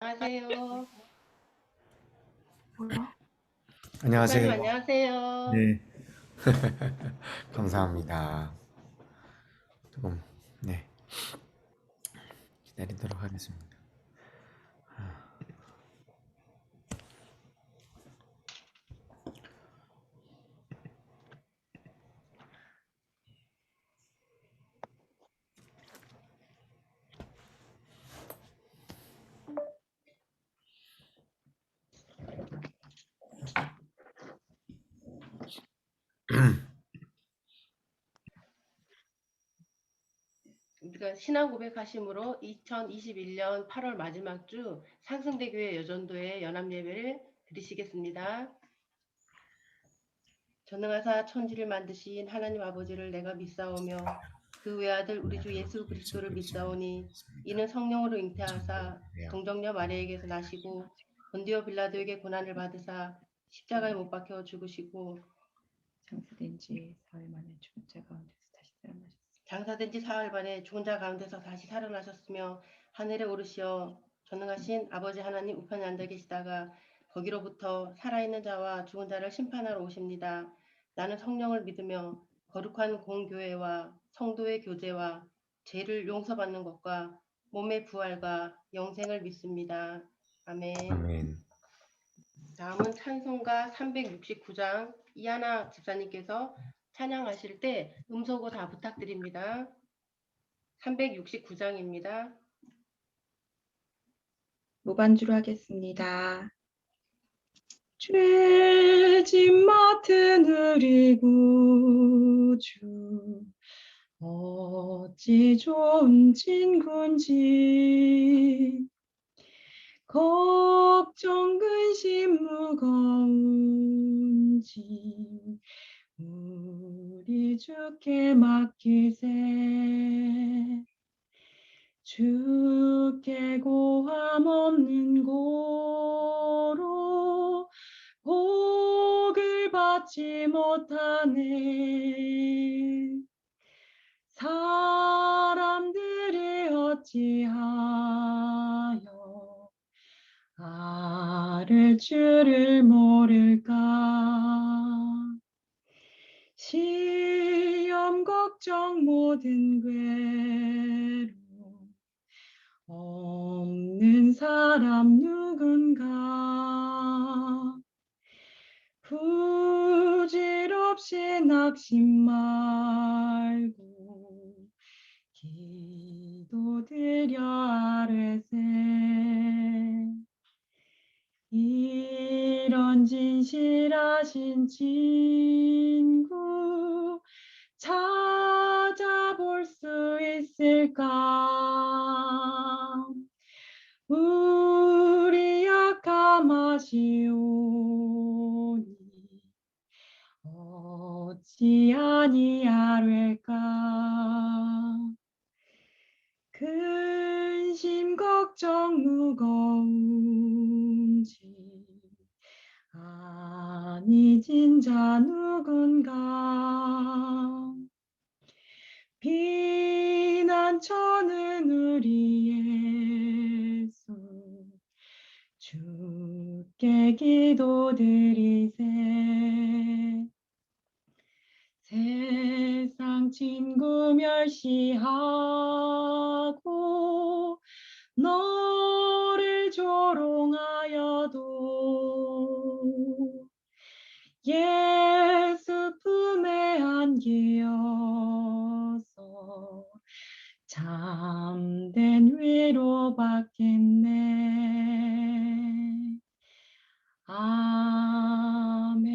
안녕하세요. 뭐야? 목사님 안녕하세요. 안녕하세요. 네, 감사합니다. 조금 네 기다리도록 하겠습니다. 우리가 신앙 고백하심으로 2021년 8월 마지막 주 상승대교회 여전도의 연합예배를 드리시겠습니다. 전능하사 천지를 만드신 하나님 아버지를 내가 믿사오며 그 외아들 우리 주 예수 그리스도를 믿사오니 이는 성령으로 잉태하사 동정녀 마리아에게서 나시고 본디오 빌라도에게 고난을 받으사 십자가에 못 박혀 죽으시고 장사된 지 4일 만에 죽은 자 가운데서 다시 살아나셨습니다. 장사된 지 사흘 만에 죽은 자 가운데서 다시 살아나셨으며 하늘에 오르시어 전능하신 아버지 하나님 우편에 앉아 계시다가 거기로부터 살아있는 자와 죽은 자를 심판하러 오십니다. 나는 성령을 믿으며 거룩한 공교회와 성도의 교제와 죄를 용서받는 것과 몸의 부활과 영생을 믿습니다. 아멘. 아멘. 다음은 찬송가 369장 이하나 집사님께서 찬양하실 때 음소거 다 부탁드립니다. 369장입니다. 무반주로 하겠습니다. 죄짐 맡은 우리 구주 어찌 좋은 친구인지 걱정 근심 무거운지 우리 주께 맡기세. 주께 고함 없는 고로 복을 받지 못하네. 사람들이 어찌하여 아를 줄을 모를까. 시험 걱정 모든 괴로움 없는 사람 누군가. 부질없이 낙심 말고 기도드려 아뢰세. 이런 진실하신 친구 찾아볼 수 있을까. 우리 약함하시오니 어찌 아니하릴까. 근심 걱정 무거운지 아니진 자 누군가. 비난처는 우리 예수 주께 기도드리세. 세상 친구 멸시하고 너를 조롱하여도 예수 품에 안기어서 참된 위로 받겠네. 아멘.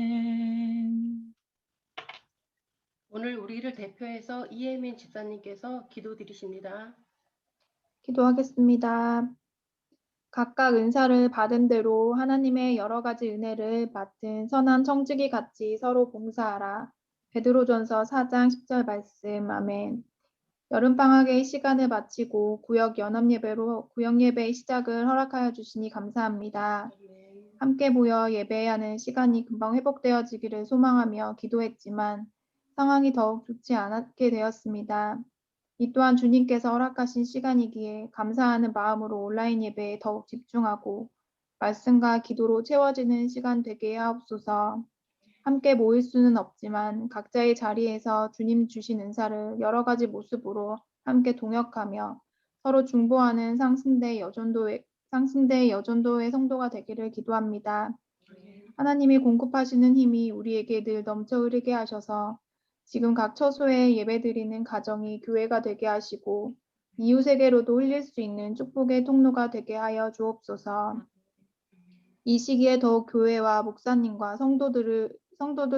오늘 우리를 대표해서 이혜민 집사님께서 기도드리십니다. 기도하겠습니다. 각각 은사를 받은 대로 하나님의 여러 가지 은혜를 맡은 선한 청지기 같이 서로 봉사하라. 베드로전서 4장 10절 말씀. 아멘. 여름방학의 시간을 마치고 구역 연합예배로 구역예배의 시작을 허락하여 주시니 감사합니다. 함께 모여 예배하는 시간이 금방 회복되어지기를 소망하며 기도했지만 상황이 더욱 좋지 않게 되었습니다. 이 또한 주님께서 허락하신 시간이기에 감사하는 마음으로 온라인 예배에 더욱 집중하고 말씀과 기도로 채워지는 시간 되게 하옵소서. 함께 모일 수는 없지만 각자의 자리에서 주님 주신 은사를 여러 가지 모습으로 함께 동역하며 서로 중보하는 상승대 여전도의 성도가 되기를 기도합니다. 하나님이 공급하시는 힘이 우리에게 늘 넘쳐 흐르게 하셔서 지금 각 처소에 예배드리는 가정이 교회가 되게 하시고 이웃에게로도 흘릴 수 있는 축복의 통로가 되게 하여 주옵소서. 이 시기에 더욱 교회와 목사님과 성도들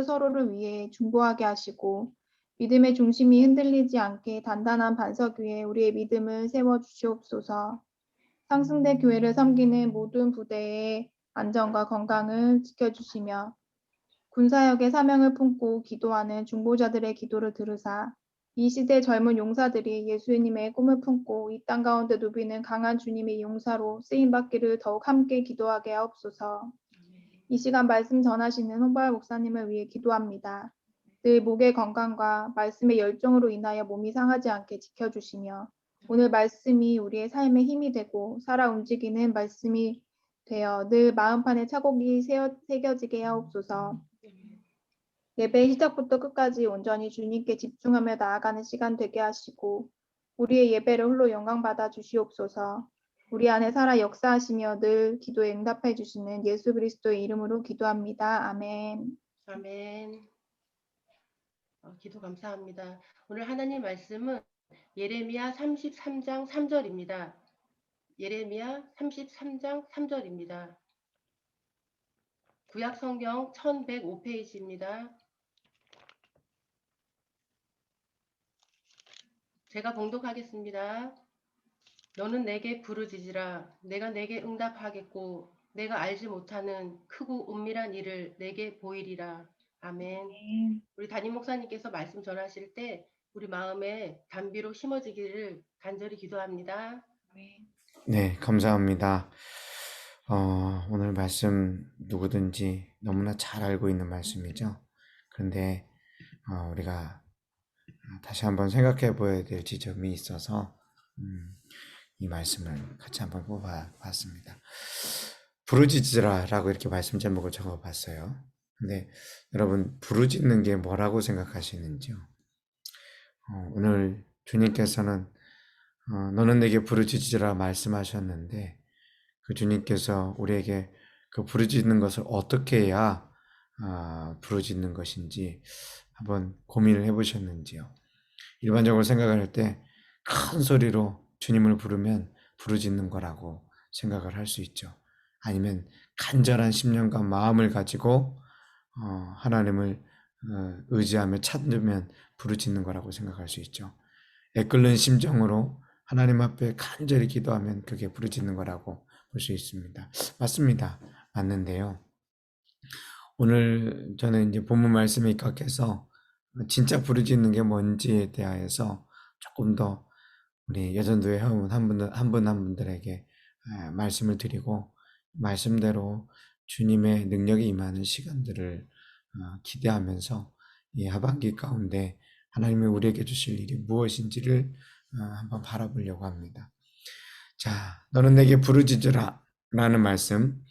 서로를 위해 중보하게 하시고 믿음의 중심이 흔들리지 않게 단단한 반석 위에 우리의 믿음을 세워 주시옵소서. 상승대 교회를 섬기는 모든 부대의 안전과 건강을 지켜주시며 군사역의 사명을 품고 기도하는 중보자들의 기도를 들으사 이 시대 젊은 용사들이 예수님의 꿈을 품고 이 땅 가운데 누비는 강한 주님의 용사로 쓰임받기를 더욱 함께 기도하게 하옵소서. 이 시간 말씀 전하시는 홍발 목사님을 위해 기도합니다. 늘 목의 건강과 말씀의 열정으로 인하여 몸이 상하지 않게 지켜주시며 오늘 말씀이 우리의 삶의 힘이 되고 살아 움직이는 말씀이 되어 늘 마음판에 차곡이 새겨지게 하옵소서. 예배 시작부터 끝까지 온전히 주님께 집중하며 나아가는 시간 되게 하시고 우리의 예배를 홀로 영광받아 주시옵소서. 우리 안에 살아 역사하시며 늘 기도에 응답해 주시는 예수 그리스도의 이름으로 기도합니다. 아멘. 아멘. 기도 감사합니다. 오늘 하나님 말씀은 예레미야 33장 3절입니다. 예레미야 33장 3절입니다. 구약 성경 1105페이지입니다. 제가 봉독하겠습니다. 너는 내게 부르짖으라. 내가 내게 응답하겠고 내가 알지 못하는 크고 은밀한 일을 내게 보이리라. 아멘. 우리 담임 목사님께서 말씀 전하실 때 우리 마음에 담비로 심어지기를 간절히 기도합니다. 네, 감사합니다. 오늘 말씀 누구든지 너무나 잘 알고 있는 말씀이죠. 그런데 우리가 다시 한번 생각해 보아야 될 지점이 있어서 이 말씀을 같이 한번 뽑아봤습니다. 부르짖으라라고 이렇게 말씀 제목을 적어봤어요. 근데 여러분 부르짖는 게 뭐라고 생각하시는지요? 오늘 주님께서는 너는 내게 부르짖으라 말씀하셨는데 그 주님께서 우리에게 그 부르짖는 것을 어떻게 해야 부르짖는 것인지 한번 고민을 해보셨는지요? 일반적으로 생각할 때 큰 소리로 주님을 부르면 부르짖는 거라고 생각을 할 수 있죠. 아니면 간절한 심령과 마음을 가지고 하나님을 의지하며 찾으면 부르짖는 거라고 생각할 수 있죠. 애끓는 심정으로 하나님 앞에 간절히 기도하면 그게 부르짖는 거라고 볼 수 있습니다. 맞습니다. 맞는데요. 오늘 저는 이제 본문 말씀에 입각해서 진짜 부르짖는 게 뭔지에 대하여서 조금 더 우리 여전도의 회원 한 분들에게 말씀을 드리고 말씀대로 주님의 능력이 임하는 시간들을 기대하면서 이 하반기 가운데 하나님이 우리에게 주실 일이 무엇인지를 한번 바라보려고 합니다. 자, 너는 내게 부르짖으라 라는 말씀,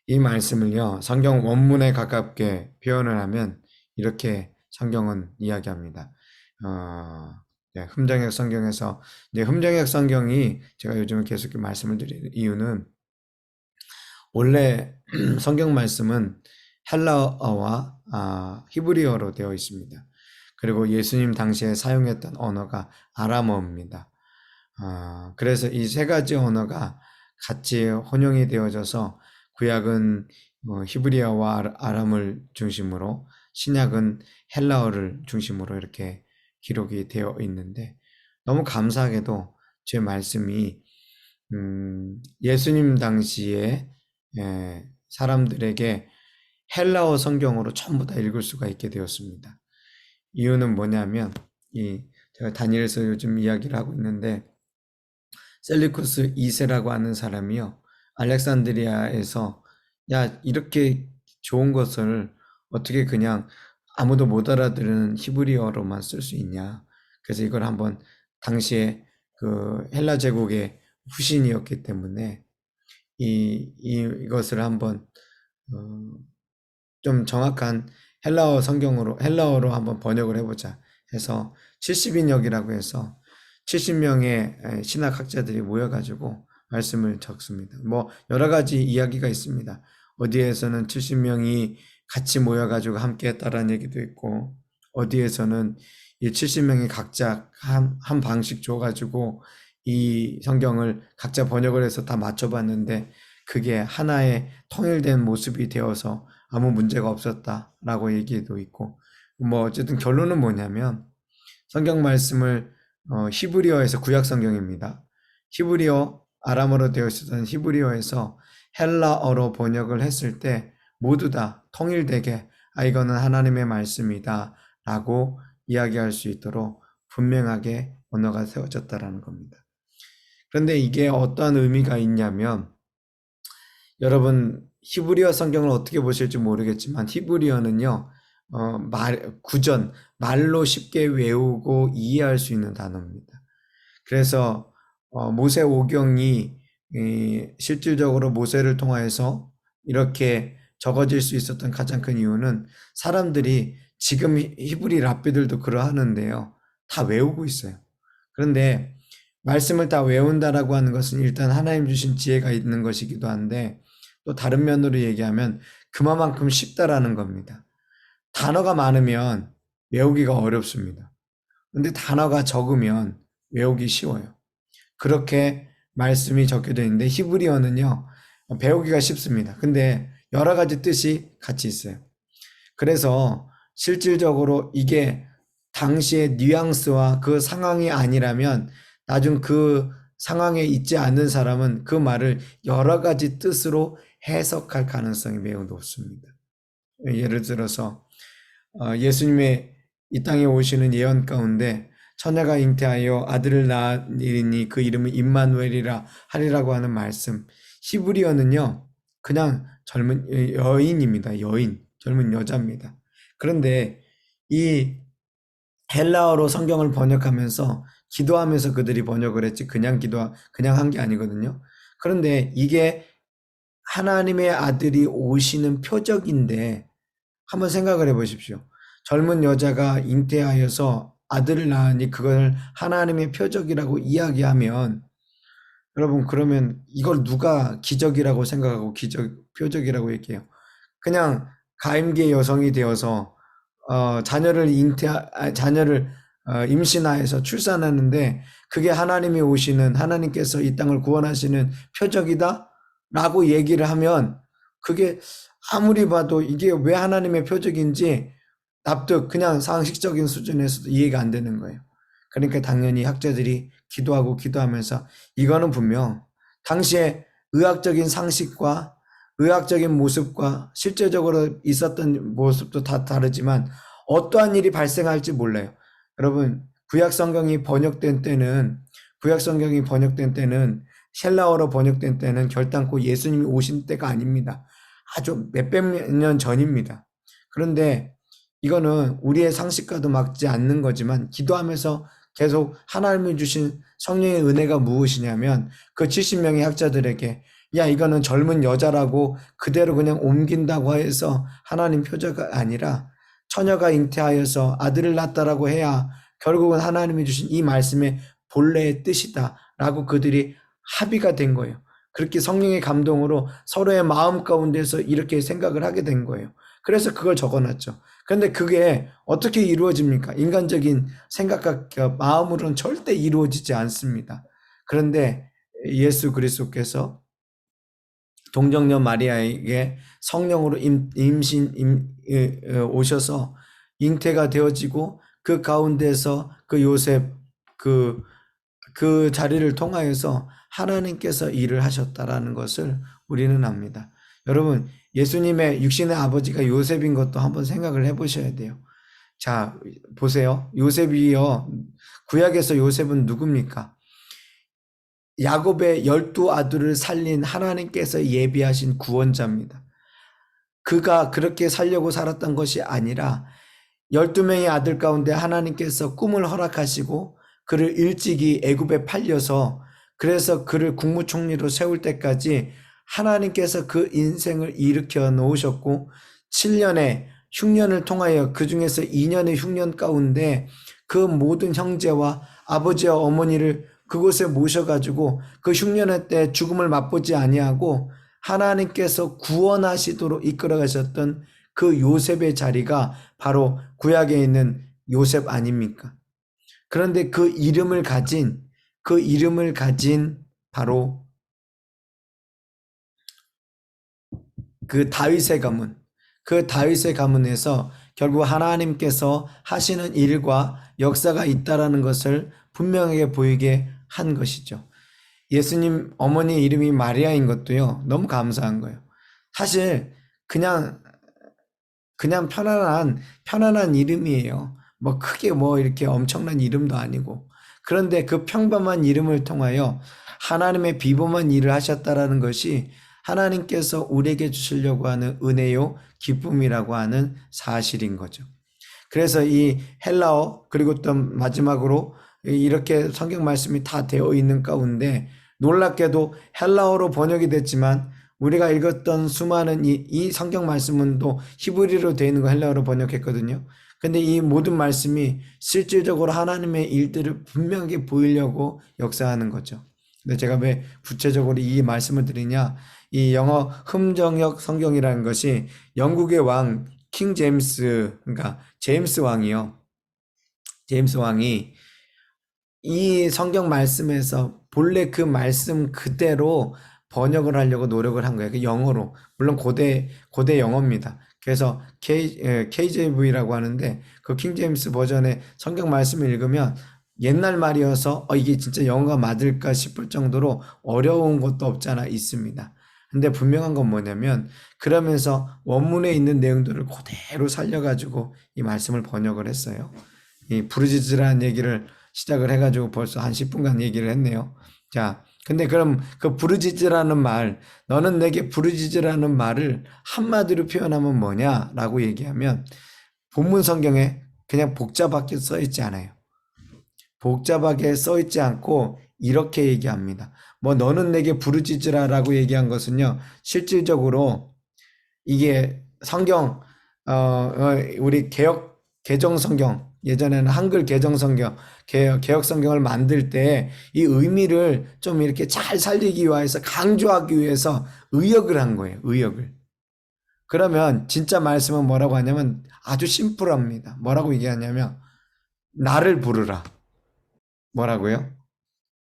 이 말씀을요 성경 원문에 가깝게 표현을 하면 이렇게 성경은 이야기합니다. 흠정역 성경에서 흠정역 성경이 제가 요즘에 계속 말씀을 드리는 이유는 원래 성경 말씀은 헬라어와 히브리어로 되어 있습니다. 그리고 예수님 당시에 사용했던 언어가 아람어입니다. 그래서 이 세 가지 언어가 같이 혼용이 되어져서 구약은 히브리어와 아람을 중심으로 신약은 헬라어를 중심으로 이렇게 기록이 되어 있는데 너무 감사하게도 제 말씀이 예수님 당시에 사람들에게 헬라어 성경으로 전부 다 읽을 수가 있게 되었습니다. 이유는 뭐냐면 제가 다니엘서 요즘 이야기를 하고 있는데 셀리쿠스 2세라고 하는 사람이요 알렉산드리아에서 야 이렇게 좋은 것을 어떻게 그냥 아무도 못 알아들은 히브리어로만 쓸 수 있냐. 그래서 이걸 한번 당시에 그 헬라 제국의 후신이었기 때문에 이것을 한번 좀 정확한 헬라어로 한번 번역을 해보자 해서 70인역이라고 해서 70명의 신학학자들이 모여가지고 말씀을 적습니다. 뭐 여러 가지 이야기가 있습니다. 어디에서는 70명이 같이 모여가지고 함께 했다라는 얘기도 있고, 어디에서는 이 70명이 각자 한 방씩 줘가지고 이 성경을 각자 번역을 해서 다 맞춰봤는데 그게 하나의 통일된 모습이 되어서 아무 문제가 없었다라고 얘기도 있고, 뭐 어쨌든 결론은 뭐냐면 성경 말씀을 히브리어에서 구약 성경입니다. 히브리어 아람어로 되어 있었던 히브리어에서 헬라어로 번역을 했을 때 모두 다 통일되게 이거는 하나님의 말씀이다 라고 이야기할 수 있도록 분명하게 언어가 세워졌다라는 겁니다. 그런데 이게 어떠한 의미가 있냐면, 여러분 히브리어 성경을 어떻게 보실지 모르겠지만 히브리어는요 구전, 말로 쉽게 외우고 이해할 수 있는 단어입니다. 그래서 모세오경이 실질적으로 모세를 통하여서 이렇게 적어질 수 있었던 가장 큰 이유는 사람들이 지금 히브리 랍비들도 그러하는데요, 다 외우고 있어요. 그런데 말씀을 다 외운다라고 하는 것은 일단 하나님 주신 지혜가 있는 것이기도 한데, 또 다른 면으로 얘기하면 그만큼 쉽다라는 겁니다. 단어가 많으면 외우기가 어렵습니다. 근데 단어가 적으면 외우기 쉬워요. 그렇게 말씀이 적혀져 있는데 히브리어는요 배우기가 쉽습니다. 근데 여러 가지 뜻이 같이 있어요. 그래서 실질적으로 이게 당시의 뉘앙스와 그 상황이 아니라면 나중 그 상황에 있지 않는 사람은 그 말을 여러 가지 뜻으로 해석할 가능성이 매우 높습니다. 예를 들어서 예수님의 이 땅에 오시는 예언 가운데 처녀가 잉태하여 아들을 낳으리니 그 이름은 임마누엘이라 하리라고 하는 말씀, 히브리어는요 그냥 젊은 여인입니다. 여인, 젊은 여자입니다. 그런데 이 헬라어로 성경을 번역하면서 기도하면서 그들이 번역을 했지 그냥 한 게 아니거든요. 그런데 이게 하나님의 아들이 오시는 표적인데 한번 생각을 해보십시오. 젊은 여자가 잉태하여서 아들을 낳으니 그걸 하나님의 표적이라고 이야기하면, 여러분 그러면 이걸 누가 기적이라고 생각하고 표적이라고 얘기해요? 그냥 가임기의 여성이 되어서 자녀를 임신하여서 출산하는데 그게 하나님이 오시는, 하나님께서 이 땅을 구원하시는 표적이다 라고 얘기를 하면 그게 아무리 봐도 이게 왜 하나님의 표적인지 그냥 상식적인 수준에서도 이해가 안 되는 거예요. 그러니까 당연히 학자들이 기도하면서 이거는 분명 당시에 의학적인 상식과 의학적인 모습과 실제적으로 있었던 모습도 다 다르지만 어떠한 일이 발생할지 몰라요. 여러분 구약 성경이 번역된 때는 헬라어로 번역된 때는 결단코 예수님이 오신 때가 아닙니다. 아주 몇백 년 전입니다. 그런데 이거는 우리의 상식과도 맞지 않는 거지만 기도하면서 계속 하나님이 주신 성령의 은혜가 무엇이냐면 그 70명의 학자들에게 이거는 젊은 여자라고 그대로 그냥 옮긴다고 해서 하나님 표적이 아니라 처녀가 잉태하여서 아들을 낳았다라고 해야 결국은 하나님이 주신 이 말씀의 본래의 뜻이다 라고 그들이 합의가 된 거예요. 그렇게 성령의 감동으로 서로의 마음 가운데서 이렇게 생각을 하게 된 거예요. 그래서 그걸 적어놨죠. 그런데 그게 어떻게 이루어집니까? 인간적인 생각과 마음으로는 절대 이루어지지 않습니다. 그런데 예수 그리스도께서 동정녀 마리아에게 성령으로 오셔서 잉태가 되어지고 그 가운데서 그 요셉 그 자리를 통하여서 하나님께서 일을 하셨다라는 것을 우리는 압니다. 여러분 예수님의 육신의 아버지가 요셉인 것도 한번 생각을 해보셔야 돼요. 자 보세요. 요셉이요. 구약에서 요셉은 누굽니까? 야곱의 12아들을 살린 하나님께서 예비하신 구원자입니다. 그가 그렇게 살려고 살았던 것이 아니라 12명의 아들 가운데 하나님께서 꿈을 허락하시고 그를 일찍이 애굽에 팔려서 그래서 그를 국무총리로 세울 때까지 하나님께서 그 인생을 일으켜 놓으셨고 7년의 흉년을 통하여 그 중에서 2년의 흉년 가운데 그 모든 형제와 아버지와 어머니를 그곳에 모셔가지고 그 흉년의 때 죽음을 맛보지 아니하고 하나님께서 구원하시도록 이끌어 가셨던 그 요셉의 자리가 바로 구약에 있는 요셉 아닙니까? 그런데 그 이름을 가진 바로 그 다윗의 가문에서 결국 하나님께서 하시는 일과 역사가 있다라는 것을 분명하게 보이게 한 것이죠. 예수님 어머니 이름이 마리아인 것도요, 너무 감사한 거예요. 사실 그냥 편안한 이름이에요. 뭐 크게 뭐 이렇게 엄청난 이름도 아니고. 그런데 그 평범한 이름을 통하여 하나님의 비범한 일을 하셨다라는 것이 하나님께서 우리에게 주시려고 하는 은혜요, 기쁨이라고 하는 사실인 거죠. 그래서 이 헬라어 그리고 또 마지막으로 이렇게 성경 말씀이 다 되어 있는 가운데 놀랍게도 헬라어로 번역이 됐지만 우리가 읽었던 수많은 이 성경 말씀은 또 히브리어로 되어 있는 거 헬라어로 번역했거든요. 근데 이 모든 말씀이 실질적으로 하나님의 일들을 분명하게 보이려고 역사하는 거죠. 근데 제가 왜 구체적으로 이 말씀을 드리냐? 이 영어 흠정역 성경이라는 것이 영국의 왕 킹 제임스, 그러니까 제임스 왕이요. 제임스 왕이 이 성경 말씀에서 본래 그 말씀 그대로 번역을 하려고 노력을 한 거예요. 그 영어로. 물론 고대 영어입니다. 그래서 KJV라고 하는데 그 킹 제임스 버전의 성경 말씀을 읽으면 옛날 말이어서 이게 진짜 영어가 맞을까 싶을 정도로 어려운 것도 없잖아 있습니다. 근데 분명한 건 뭐냐면 그러면서 원문에 있는 내용들을 그대로 살려가지고 이 말씀을 번역을 했어요. 이 부르짖으라는 얘기를 시작을 해가지고 벌써 한 10분간 얘기를 했네요. 자, 근데 그럼 그 부르짖으라는 말, 너는 내게 부르짖으라는 말을 한마디로 표현하면 뭐냐라고 얘기하면 본문 성경에 그냥 복잡하게 써 있지 않아요. 복잡하게 써 있지 않고 이렇게 얘기합니다. 뭐 너는 내게 부르짖으라라고 얘기한 것은요, 실질적으로 이게 성경 우리 개정 성경, 예전에는 한글 개정 성경, 개혁 성경을 만들 때 이 의미를 좀 이렇게 잘 살리기 위해서 강조하기 위해서 의역을 한 거예요. 의역을. 그러면 진짜 말씀은 뭐라고 하냐면 아주 심플합니다. 뭐라고 얘기하냐면 나를 부르라. 뭐라고요?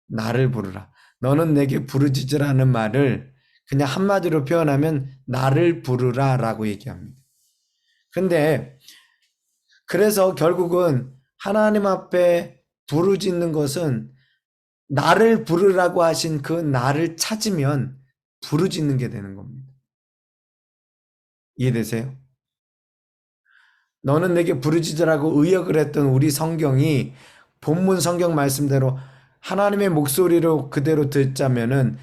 나를 부르라. 너는 내게 부르짖으라는 말을 그냥 한마디로 표현하면 나를 부르라 라고 얘기합니다. 근데 그래서 결국은 하나님 앞에 부르짖는 것은 나를 부르라고 하신 그 나를 찾으면 부르짖는 게 되는 겁니다. 이해되세요? 너는 내게 부르짖으라고 의역을 했던 우리 성경이 본문 성경 말씀대로 하나님의 목소리로 그대로 듣자면은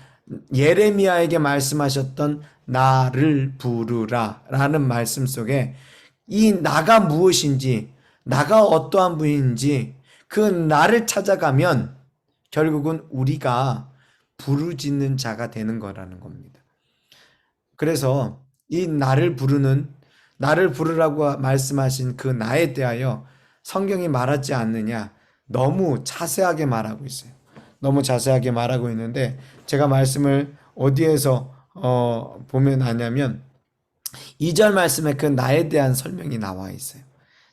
예레미야에게 말씀하셨던 나를 부르라 라는 말씀 속에 이 나가 무엇인지, 나가 어떠한 분인지 그 나를 찾아가면 결국은 우리가 부르짖는 자가 되는 거라는 겁니다. 그래서 이 나를 부르라고 말씀하신 그 나에 대하여 성경이 말하지 않느냐, 너무 자세하게 말하고 있어요. 너무 자세하게 말하고 있는데 제가 말씀을 어디에서 보면 아냐면 2절 말씀에 그 나에 대한 설명이 나와 있어요.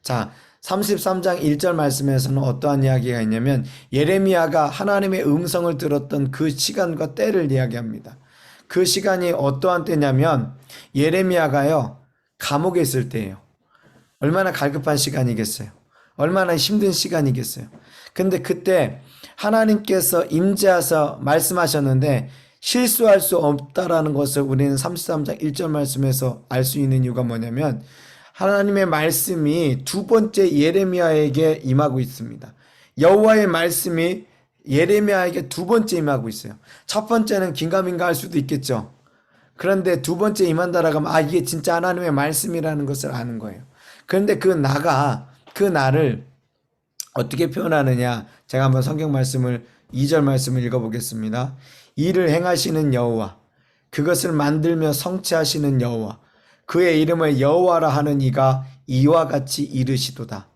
자, 33장 1절 말씀에서는 어떠한 이야기가 있냐면 예레미야가 하나님의 음성을 들었던 그 시간과 때를 이야기합니다. 그 시간이 어떠한 때냐면 예레미야가요 감옥에 있을 때예요. 얼마나 갈급한 시간이겠어요. 얼마나 힘든 시간이겠어요. 근데 그때 하나님께서 임재하셔서 말씀하셨는데 실수할 수 없다라는 것을 우리는 33장 1절 말씀에서 알 수 있는 이유가 뭐냐면 하나님의 말씀이 두 번째 예레미야에게 임하고 있습니다. 여호와의 말씀이 예레미야에게 두 번째 임하고 있어요. 첫 번째는 긴가민가 할 수도 있겠죠. 그런데 두 번째 임한다라고 하면 이게 진짜 하나님의 말씀이라는 것을 아는 거예요. 그런데 그 나를 어떻게 표현하느냐? 제가 한번 성경 말씀을 2절 말씀을 읽어보겠습니다. 이를 행하시는 여호와, 그것을 만들며 성취하시는 여호와, 그의 이름을 여호와라 하는 이가 이와 같이 이르시도다.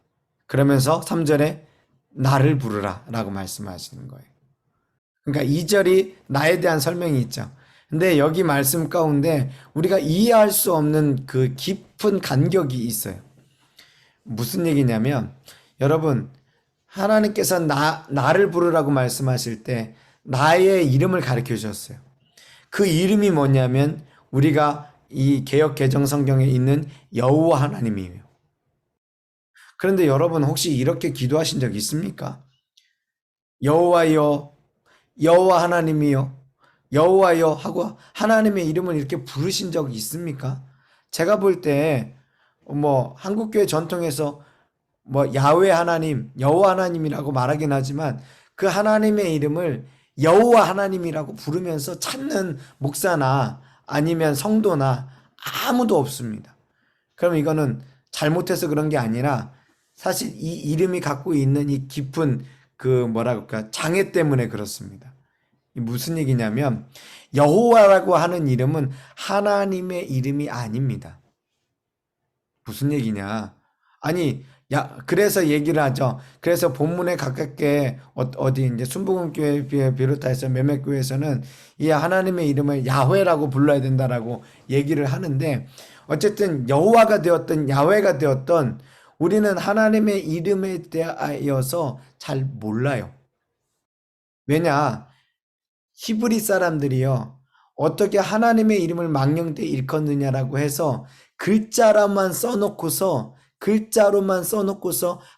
그러면서 3절에 나를 부르라 라고 말씀하시는 거예요. 그러니까 2절이 나에 대한 설명이 있죠. 근데 여기 말씀 가운데 우리가 이해할 수 없는 그 깊은 간격이 있어요. 무슨 얘기냐면, 여러분, 하나님께서 나를 부르라고 말씀하실 때 나의 이름을 가르쳐 주셨어요. 그 이름이 뭐냐면 우리가 이 개역 개정 성경에 있는 여호와 하나님이에요. 그런데 여러분 혹시 이렇게 기도하신 적 있습니까? 여호와여, 여호와 하나님이여, 여호와여 하고 하나님의 이름을 이렇게 부르신 적이 있습니까? 제가 볼 때 한국교회 전통에서 야훼 하나님, 여호와 하나님이라고 말하긴 하지만 그 하나님의 이름을 여호와 하나님이라고 부르면서 찾는 목사나 아니면 성도나 아무도 없습니다. 그럼 이거는 잘못해서 그런 게 아니라 사실 이 이름이 갖고 있는 이 깊은 장애 때문에 그렇습니다. 무슨 얘기냐면 여호와라고 하는 이름은 하나님의 이름이 아닙니다. 무슨 얘기냐? 아니, 그래서 얘기를 하죠. 그래서 본문에 가깝게 어디 이제 순복음교회 비롯해서 몇몇 교회에서는 이 하나님의 이름을 야훼라고 불러야 된다라고 얘기를 하는데, 어쨌든 여호와가 되었던 야훼가 되었던 우리는 하나님의 이름에 대하여서 잘 몰라요. 왜냐? 히브리 사람들이요, 어떻게 하나님의 이름을 망령되이 일컫느냐라고 해서 글자로만 써놓고서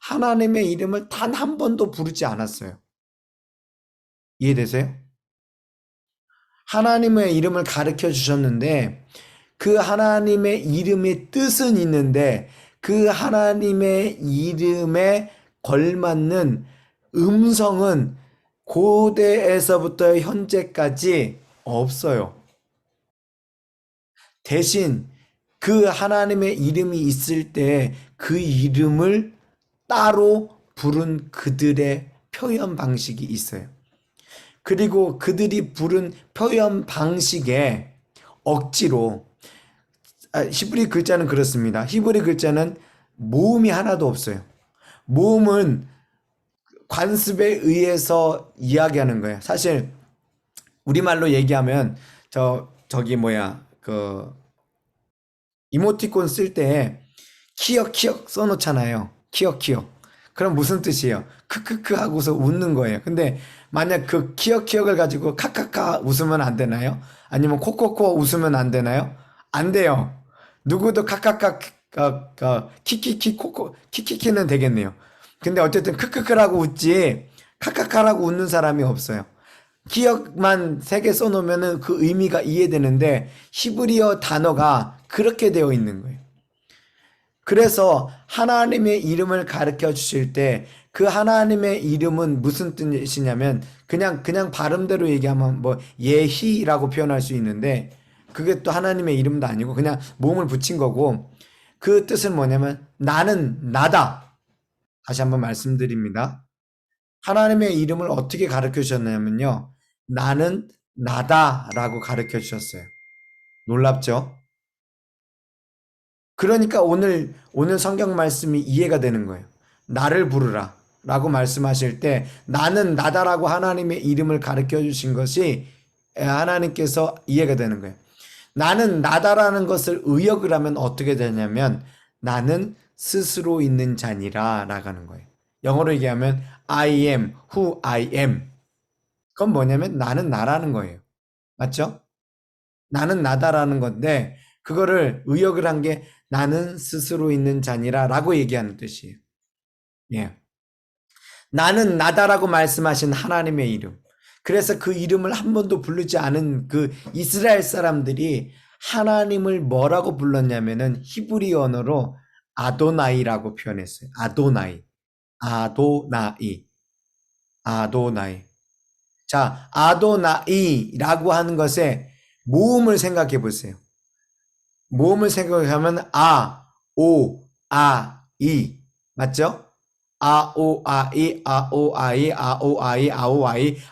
하나님의 이름을 단 한 번도 부르지 않았어요. 이해되세요? 하나님의 이름을 가르쳐 주셨는데 그 하나님의 이름의 뜻은 있는데 그 하나님의 이름에 걸맞는 음성은 고대에서부터 현재까지 없어요. 대신 그 하나님의 이름이 있을 때 그 이름을 따로 부른 그들의 표현 방식이 있어요. 그리고 그들이 부른 표현 방식에 억지로 히브리 글자는 그렇습니다. 히브리 글자는 모음이 하나도 없어요. 모음은 관습에 의해서 이야기하는 거예요. 사실 우리말로 얘기하면 이모티콘 쓸 때 키역 써놓잖아요. 키역. 그럼 무슨 뜻이에요? 크크크 하고서 웃는 거예요. 근데 만약 그 키역을 가지고 카카카 웃으면 안 되나요? 아니면 코코코 웃으면 안 되나요? 안 돼요. 누구도 카카카 키키키 코코 키키키는 되겠네요. 근데 어쨌든 크크크라고 웃지 카카카라고 웃는 사람이 없어요. 키역만 3개 써놓으면 그 의미가 이해되는데 히브리어 단어가 그렇게 되어 있는 거예요. 그래서 하나님의 이름을 가르쳐 주실 때 그 하나님의 이름은 무슨 뜻이냐면 그냥 발음대로 얘기하면 예희라고 표현할 수 있는데 그게 또 하나님의 이름도 아니고 그냥 모음을 붙인 거고, 그 뜻은 뭐냐면 나는 나다. 다시 한번 말씀드립니다. 하나님의 이름을 어떻게 가르쳐 주셨냐면요, 나는 나다라고 가르쳐 주셨어요. 놀랍죠? 그러니까 오늘 성경 말씀이 이해가 되는 거예요. 나를 부르라 라고 말씀하실 때 나는 나다라고 하나님의 이름을 가르쳐 주신 것이 하나님께서 이해가 되는 거예요. 나는 나다라는 것을 의역을 하면 어떻게 되냐면 나는 스스로 있는 자니라 라가는 거예요. 영어로 얘기하면 I am who I am. 그건 뭐냐면 나는 나라는 거예요. 맞죠? 나는 나다라는 건데 그거를 의역을 한 게 나는 스스로 있는 자니라 라고 얘기하는 뜻이에요. 예. 나는 나다라고 말씀하신 하나님의 이름. 그래서 그 이름을 한 번도 부르지 않은 그 이스라엘 사람들이 하나님을 뭐라고 불렀냐면은 히브리 언어로 아도나이라고 표현했어요. 아도나이. 자, 아도나이라고 하는 것에 모음을 생각해 보세요. 모음을 생각하면 이. 맞죠? 아오아이 아오아이 아오아이 아오아이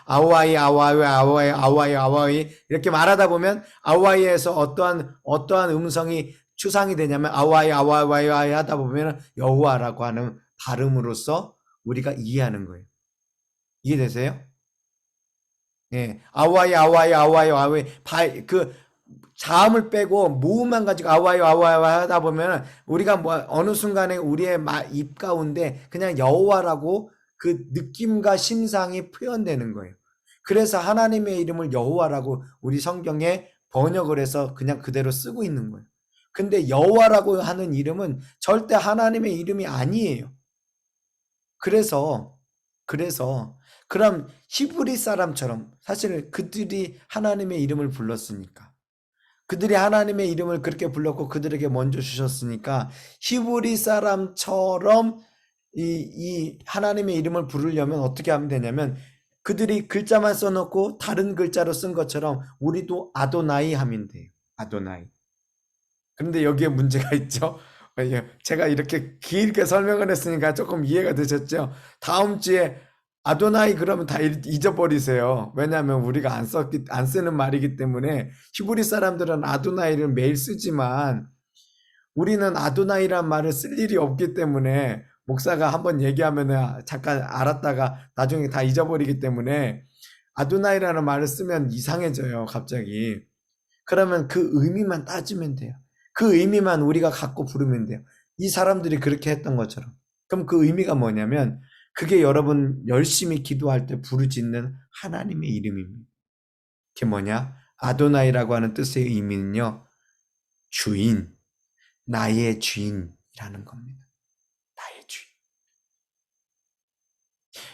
아오아이 아오아이 아오아이 아오아이 아오아이 이렇게 말하다 보면 아오아이에서 어떠한 음성이 추상이 되냐면 아오아이 아오아이 하다 보면 여호와라고 하는 발음으로써 우리가 이해하는 거예요. 이해되세요? 예, 아오아이 아오아이 아오아이 아오아이 그 자음을 빼고 모음만 가지고 아와이 하다 보면 우리가 뭐 어느 순간에 우리의 입 가운데 그냥 여호와라고 그 느낌과 심상이 표현되는 거예요. 그래서 하나님의 이름을 여호와라고 우리 성경에 번역을 해서 그냥 그대로 쓰고 있는 거예요. 근데 여호와라고 하는 이름은 절대 하나님의 이름이 아니에요. 그래서 그럼 히브리 사람처럼 사실 그들이 하나님의 이름을 불렀으니까 그들이 하나님의 이름을 그렇게 불렀고 그들에게 먼저 주셨으니까 히브리 사람처럼 이 하나님의 이름을 부르려면 어떻게 하면 되냐면 그들이 글자만 써놓고 다른 글자로 쓴 것처럼 우리도 아도나이 하면 돼요. 아도나이. 그런데 여기에 문제가 있죠. 제가 이렇게 길게 설명을 했으니까 조금 이해가 되셨죠? 다음 주에 아도나이 그러면 다 잊어버리세요. 왜냐하면 우리가 안 쓰는 말이기 때문에 히브리 사람들은 아도나이를 매일 쓰지만 우리는 아도나이란 말을 쓸 일이 없기 때문에 목사가 한번 얘기하면 잠깐 알았다가 나중에 다 잊어버리기 때문에 아도나이라는 말을 쓰면 이상해져요. 갑자기. 그러면 그 의미만 따지면 돼요. 그 의미만 우리가 갖고 부르면 돼요. 이 사람들이 그렇게 했던 것처럼. 그럼 그 의미가 뭐냐면 그게 여러분 열심히 기도할 때 부르짖는 하나님의 이름입니다. 그게 뭐냐? 아도나이라고 하는 뜻의 의미는요. 주인, 나의 주인이라는 겁니다. 나의 주인.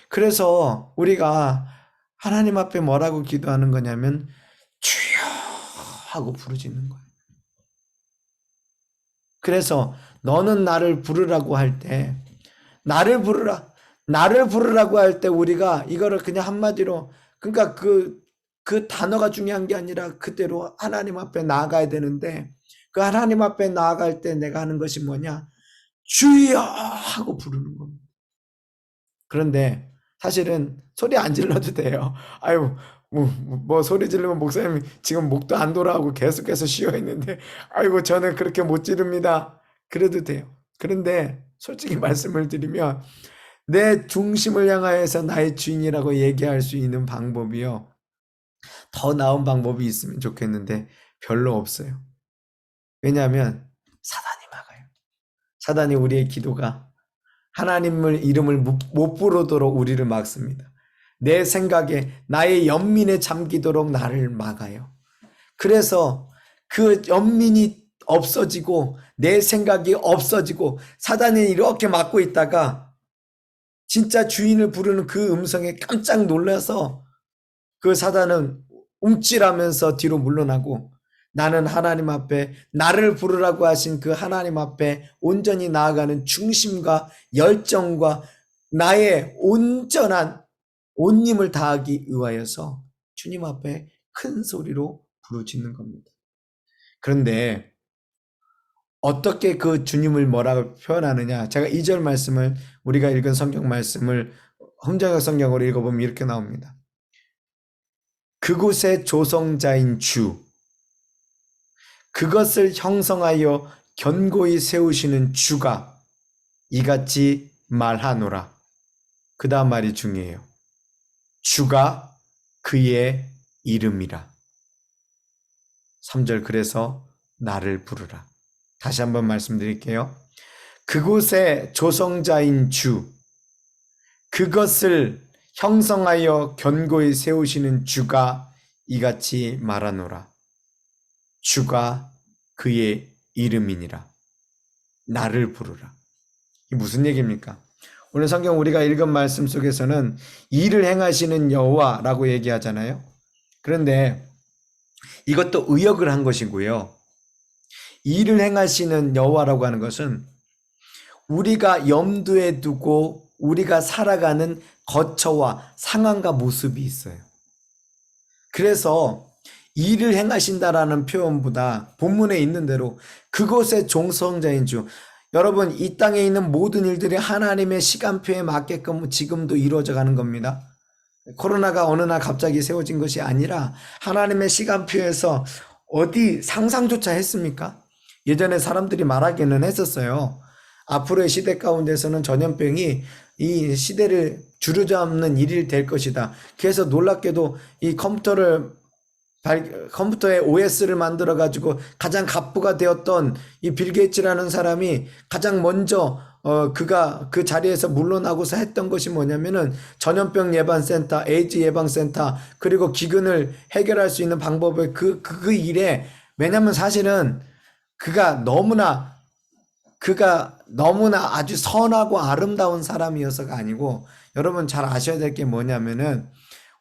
그래서 우리가 하나님 앞에 뭐라고 기도하는 거냐면 주여 하고 부르짖는 거예요. 그래서 너는 나를 부르라고 할 때 나를 부르라고 할 때 우리가 이거를 그냥 한마디로 그러니까 그 단어가 중요한 게 아니라 그대로 하나님 앞에 나아가야 되는데 그 하나님 앞에 나아갈 때 내가 하는 것이 뭐냐? 주여 하고 부르는 겁니다. 그런데 사실은 소리 안 질러도 돼요. 아유 뭐 소리 지르면 목사님 지금 목도 안 돌아오고 계속해서 쉬어 있는데 아이고 저는 그렇게 못 지릅니다. 그래도 돼요. 그런데 솔직히 말씀을 드리면 내 중심을 향하여서 나의 주인이라고 얘기할 수 있는 방법이요. 더 나은 방법이 있으면 좋겠는데 별로 없어요. 왜냐하면 사단이 막아요. 사단이 우리의 기도가 하나님을 이름을 못 부르도록 우리를 막습니다. 내 생각에 나의 연민에 잠기도록 나를 막아요. 그래서 그 연민이 없어지고 내 생각이 없어지고 사단이 이렇게 막고 있다가 진짜 주인을 부르는 그 음성에 깜짝 놀라서 그 사단은 움찔하면서 뒤로 물러나고 나는 하나님 앞에 나를 부르라고 하신 그 하나님 앞에 온전히 나아가는 중심과 열정과 나의 온전한 온 힘을 다하기 위하여서 주님 앞에 큰 소리로 부르짖는 겁니다. 그런데 어떻게 그 주님을 뭐라고 표현하느냐? 제가 2절 말씀을 우리가 읽은 성경 말씀을 혼자역 성경으로 읽어보면 이렇게 나옵니다. 그곳의 조성자인 주, 그것을 형성하여 견고히 세우시는 주가 이같이 말하노라. 그 다음 말이 중요해요. 주가 그의 이름이라. 3절 그래서 나를 부르라. 다시 한번 말씀드릴게요. 그곳의 조성자인 주, 그것을 형성하여 견고히 세우시는 주가 이같이 말하노라. 주가 그의 이름이니라. 나를 부르라. 이게 무슨 얘기입니까? 오늘 성경 우리가 읽은 말씀 속에서는 일을 행하시는 여호와라고 얘기하잖아요. 그런데 이것도 의역을 한 것이고요. 일을 행하시는 여호와라고 하는 것은 우리가 염두에 두고 우리가 살아가는 거처와 상황과 모습이 있어요. 그래서 일을 행하신다라는 표현보다 본문에 있는 대로 그곳의 종성자인 주, 여러분, 이 땅에 있는 모든 일들이 하나님의 시간표에 맞게끔 지금도 이루어져 가는 겁니다. 코로나가 어느 날 갑자기 세워진 것이 아니라 하나님의 시간표에서 어디 상상조차 했습니까? 예전에 사람들이 말하기는 했었어요. 앞으로의 시대 가운데서는 전염병이 이 시대를 주류잡는 일이 될 것이다. 그래서 놀랍게도 이 컴퓨터에 OS를 만들어 가지고 가장 갑부가 되었던 이 빌 게이츠라는 사람이 가장 먼저 그가 그 자리에서 물러나고서 했던 것이 뭐냐면은 전염병 예방센터, 에이즈 예방센터, 그리고 기근을 해결할 수 있는 방법을 그 일에, 왜냐면 사실은 그가 너무나 아주 선하고 아름다운 사람이어서가 아니고, 여러분 잘 아셔야 될 게 뭐냐면은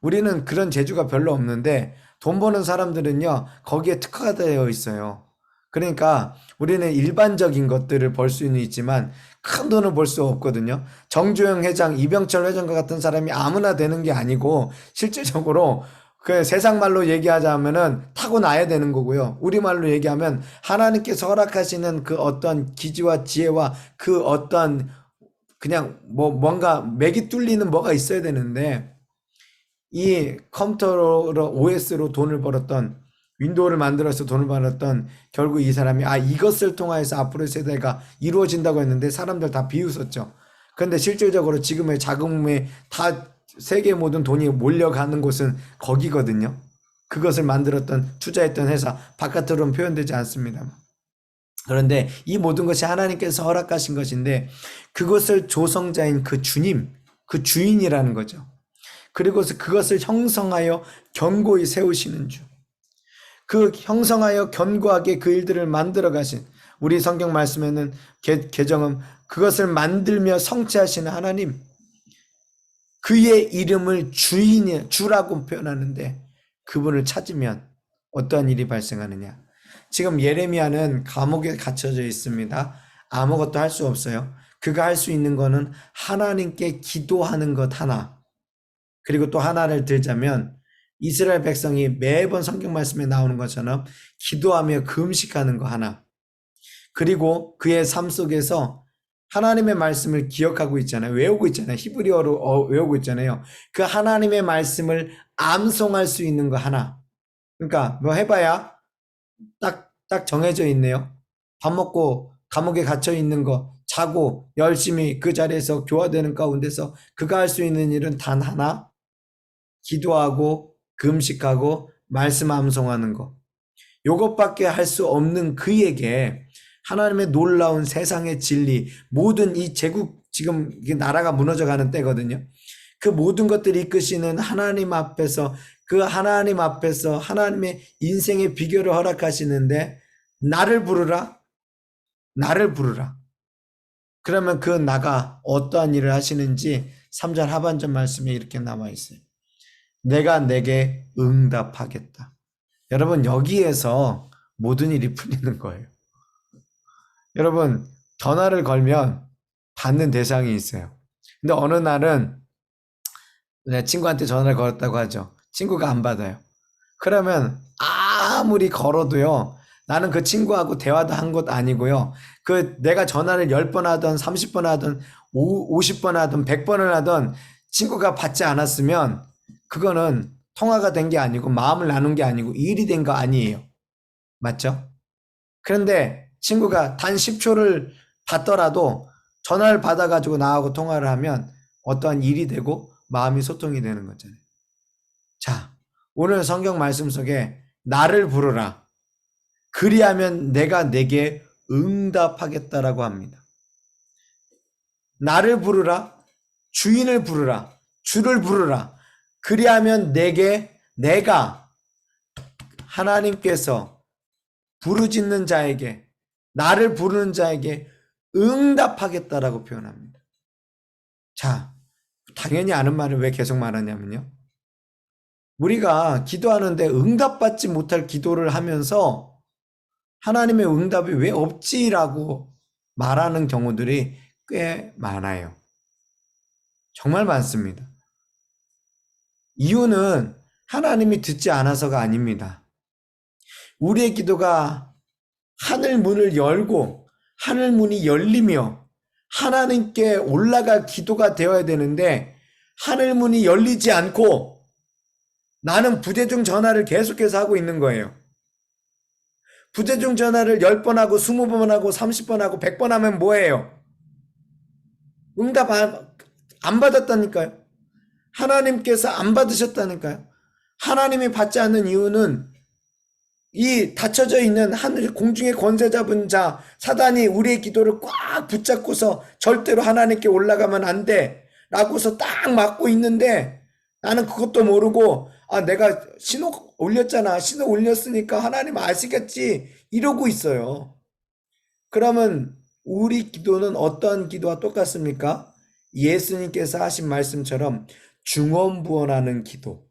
우리는 그런 재주가 별로 없는데 돈 버는 사람들은요 거기에 특화가 되어 있어요. 그러니까 우리는 일반적인 것들을 벌 수는 있지만 큰 돈을 벌 수 없거든요. 정주영 회장, 이병철 회장과 같은 사람이 아무나 되는 게 아니고 실질적으로 그 세상 말로 얘기하자면은 타고나야 되는 거고요. 우리말로 얘기하면 하나님께서 허락하시는 그 어떤 기지와 지혜와 그 어떤 그냥 뭔가 맥이 뚫리는 뭐가 있어야 되는데, 이 컴퓨터로 OS로 돈을 벌었던, 윈도우를 만들어서 돈을 벌었던, 결국 이 사람이 이것을 통해서 앞으로의 세대가 이루어진다고 했는데 사람들 다 비웃었죠. 그런데 실질적으로 지금의 자금에 다 세계 모든 돈이 몰려가는 곳은 거기거든요. 그것을 만들었던, 투자했던 회사, 바깥으로는 표현되지 않습니다. 그런데 이 모든 것이 하나님께서 허락하신 것인데 그것을 조성자인 그 주님, 그 주인이라는 거죠. 그리고 그것을 형성하여 견고히 세우시는 주, 그 형성하여 견고하게 그 일들을 만들어 가신, 우리 성경 말씀에는 개정은 그것을 만들며 성취하시는 하나님, 그의 이름을 주라고 표현하는데 그분을 찾으면 어떠한 일이 발생하느냐. 지금 예레미야는 감옥에 갇혀져 있습니다. 아무것도 할 수 없어요. 그가 할 수 있는 거는 하나님께 기도하는 것 하나, 그리고 또 하나를 들자면 이스라엘 백성이 매번 성경 말씀에 나오는 것처럼 기도하며 금식하는 거 하나, 그리고 그의 삶 속에서 하나님의 말씀을 기억하고 있잖아요. 외우고 있잖아요. 히브리어로 외우고 있잖아요. 그 하나님의 말씀을 암송할 수 있는 거 하나. 그러니까 뭐 해봐야 딱 정해져 있네요. 밥 먹고 감옥에 갇혀 있는 거, 자고 열심히 그 자리에서 교화되는 가운데서 그가 할 수 있는 일은 단 하나, 기도하고 금식하고 말씀 암송하는 거. 요것밖에 할 수 없는 그에게 하나님의 놀라운 세상의 진리, 모든 이 제국, 지금 나라가 무너져가는 때거든요. 그 모든 것들을 이끄시는 하나님 앞에서, 그 하나님 앞에서 하나님의 인생의 비결을 허락하시는데 나를 부르라, 나를 부르라. 그러면 그 나가 어떠한 일을 하시는지 3절 하반절 말씀에 이렇게 나와 있어요. 내가 내게 응답하겠다. 여러분, 여기에서 모든 일이 풀리는 거예요. 여러분, 전화를 걸면 받는 대상이 있어요. 근데 어느 날은 내 친구한테 전화를 걸었다고 하죠. 친구가 안 받아요. 그러면 아무리 걸어도요, 나는 그 친구하고 대화도 한 것 아니고요. 내가 전화를 10번 하든 30번 하든 50번 하든 100번을 하든 친구가 받지 않았으면 그거는 통화가 된 게 아니고 마음을 나눈 게 아니고 일이 된 거 아니에요. 맞죠? 그런데 친구가 단 10초를 받더라도 전화를 받아가지고 나하고 통화를 하면 어떠한 일이 되고 마음이 소통이 되는 거잖아요. 자, 오늘 성경 말씀 속에 나를 부르라, 그리하면 내가 내게 응답하겠다라고 합니다. 나를 부르라, 주인을 부르라, 주를 부르라, 그리하면 내가 하나님께서 부르짖는 자에게, 나를 부르는 자에게 응답하겠다라고 표현합니다. 자, 당연히 아는 말을 왜 계속 말하냐면요, 우리가 기도하는데 응답받지 못할 기도를 하면서 하나님의 응답이 왜 없지라고 말하는 경우들이 꽤 많아요. 정말 많습니다. 이유는 하나님이 듣지 않아서가 아닙니다. 우리의 기도가 하늘 문을 열고 하늘 문이 열리며 하나님께 올라갈 기도가 되어야 되는데 하늘 문이 열리지 않고 나는 부재중 전화를 계속해서 하고 있는 거예요. 부재중 전화를 10번 하고 20번 하고 30번 하고 100번 하면 뭐예요? 응답 안 받았다니까요. 하나님께서 안 받으셨다니까요. 하나님이 받지 않는 이유는 이 닫혀져 있는 하늘 공중의 권세 잡은 자 사단이 우리의 기도를 꽉 붙잡고서 절대로 하나님께 올라가면 안 돼 라고서 딱 막고 있는데 나는 그것도 모르고 내가 신호 올렸잖아. 신호 올렸으니까 하나님 아시겠지 이러고 있어요. 그러면 우리 기도는 어떤 기도와 똑같습니까? 예수님께서 하신 말씀처럼 중언부언하는 기도.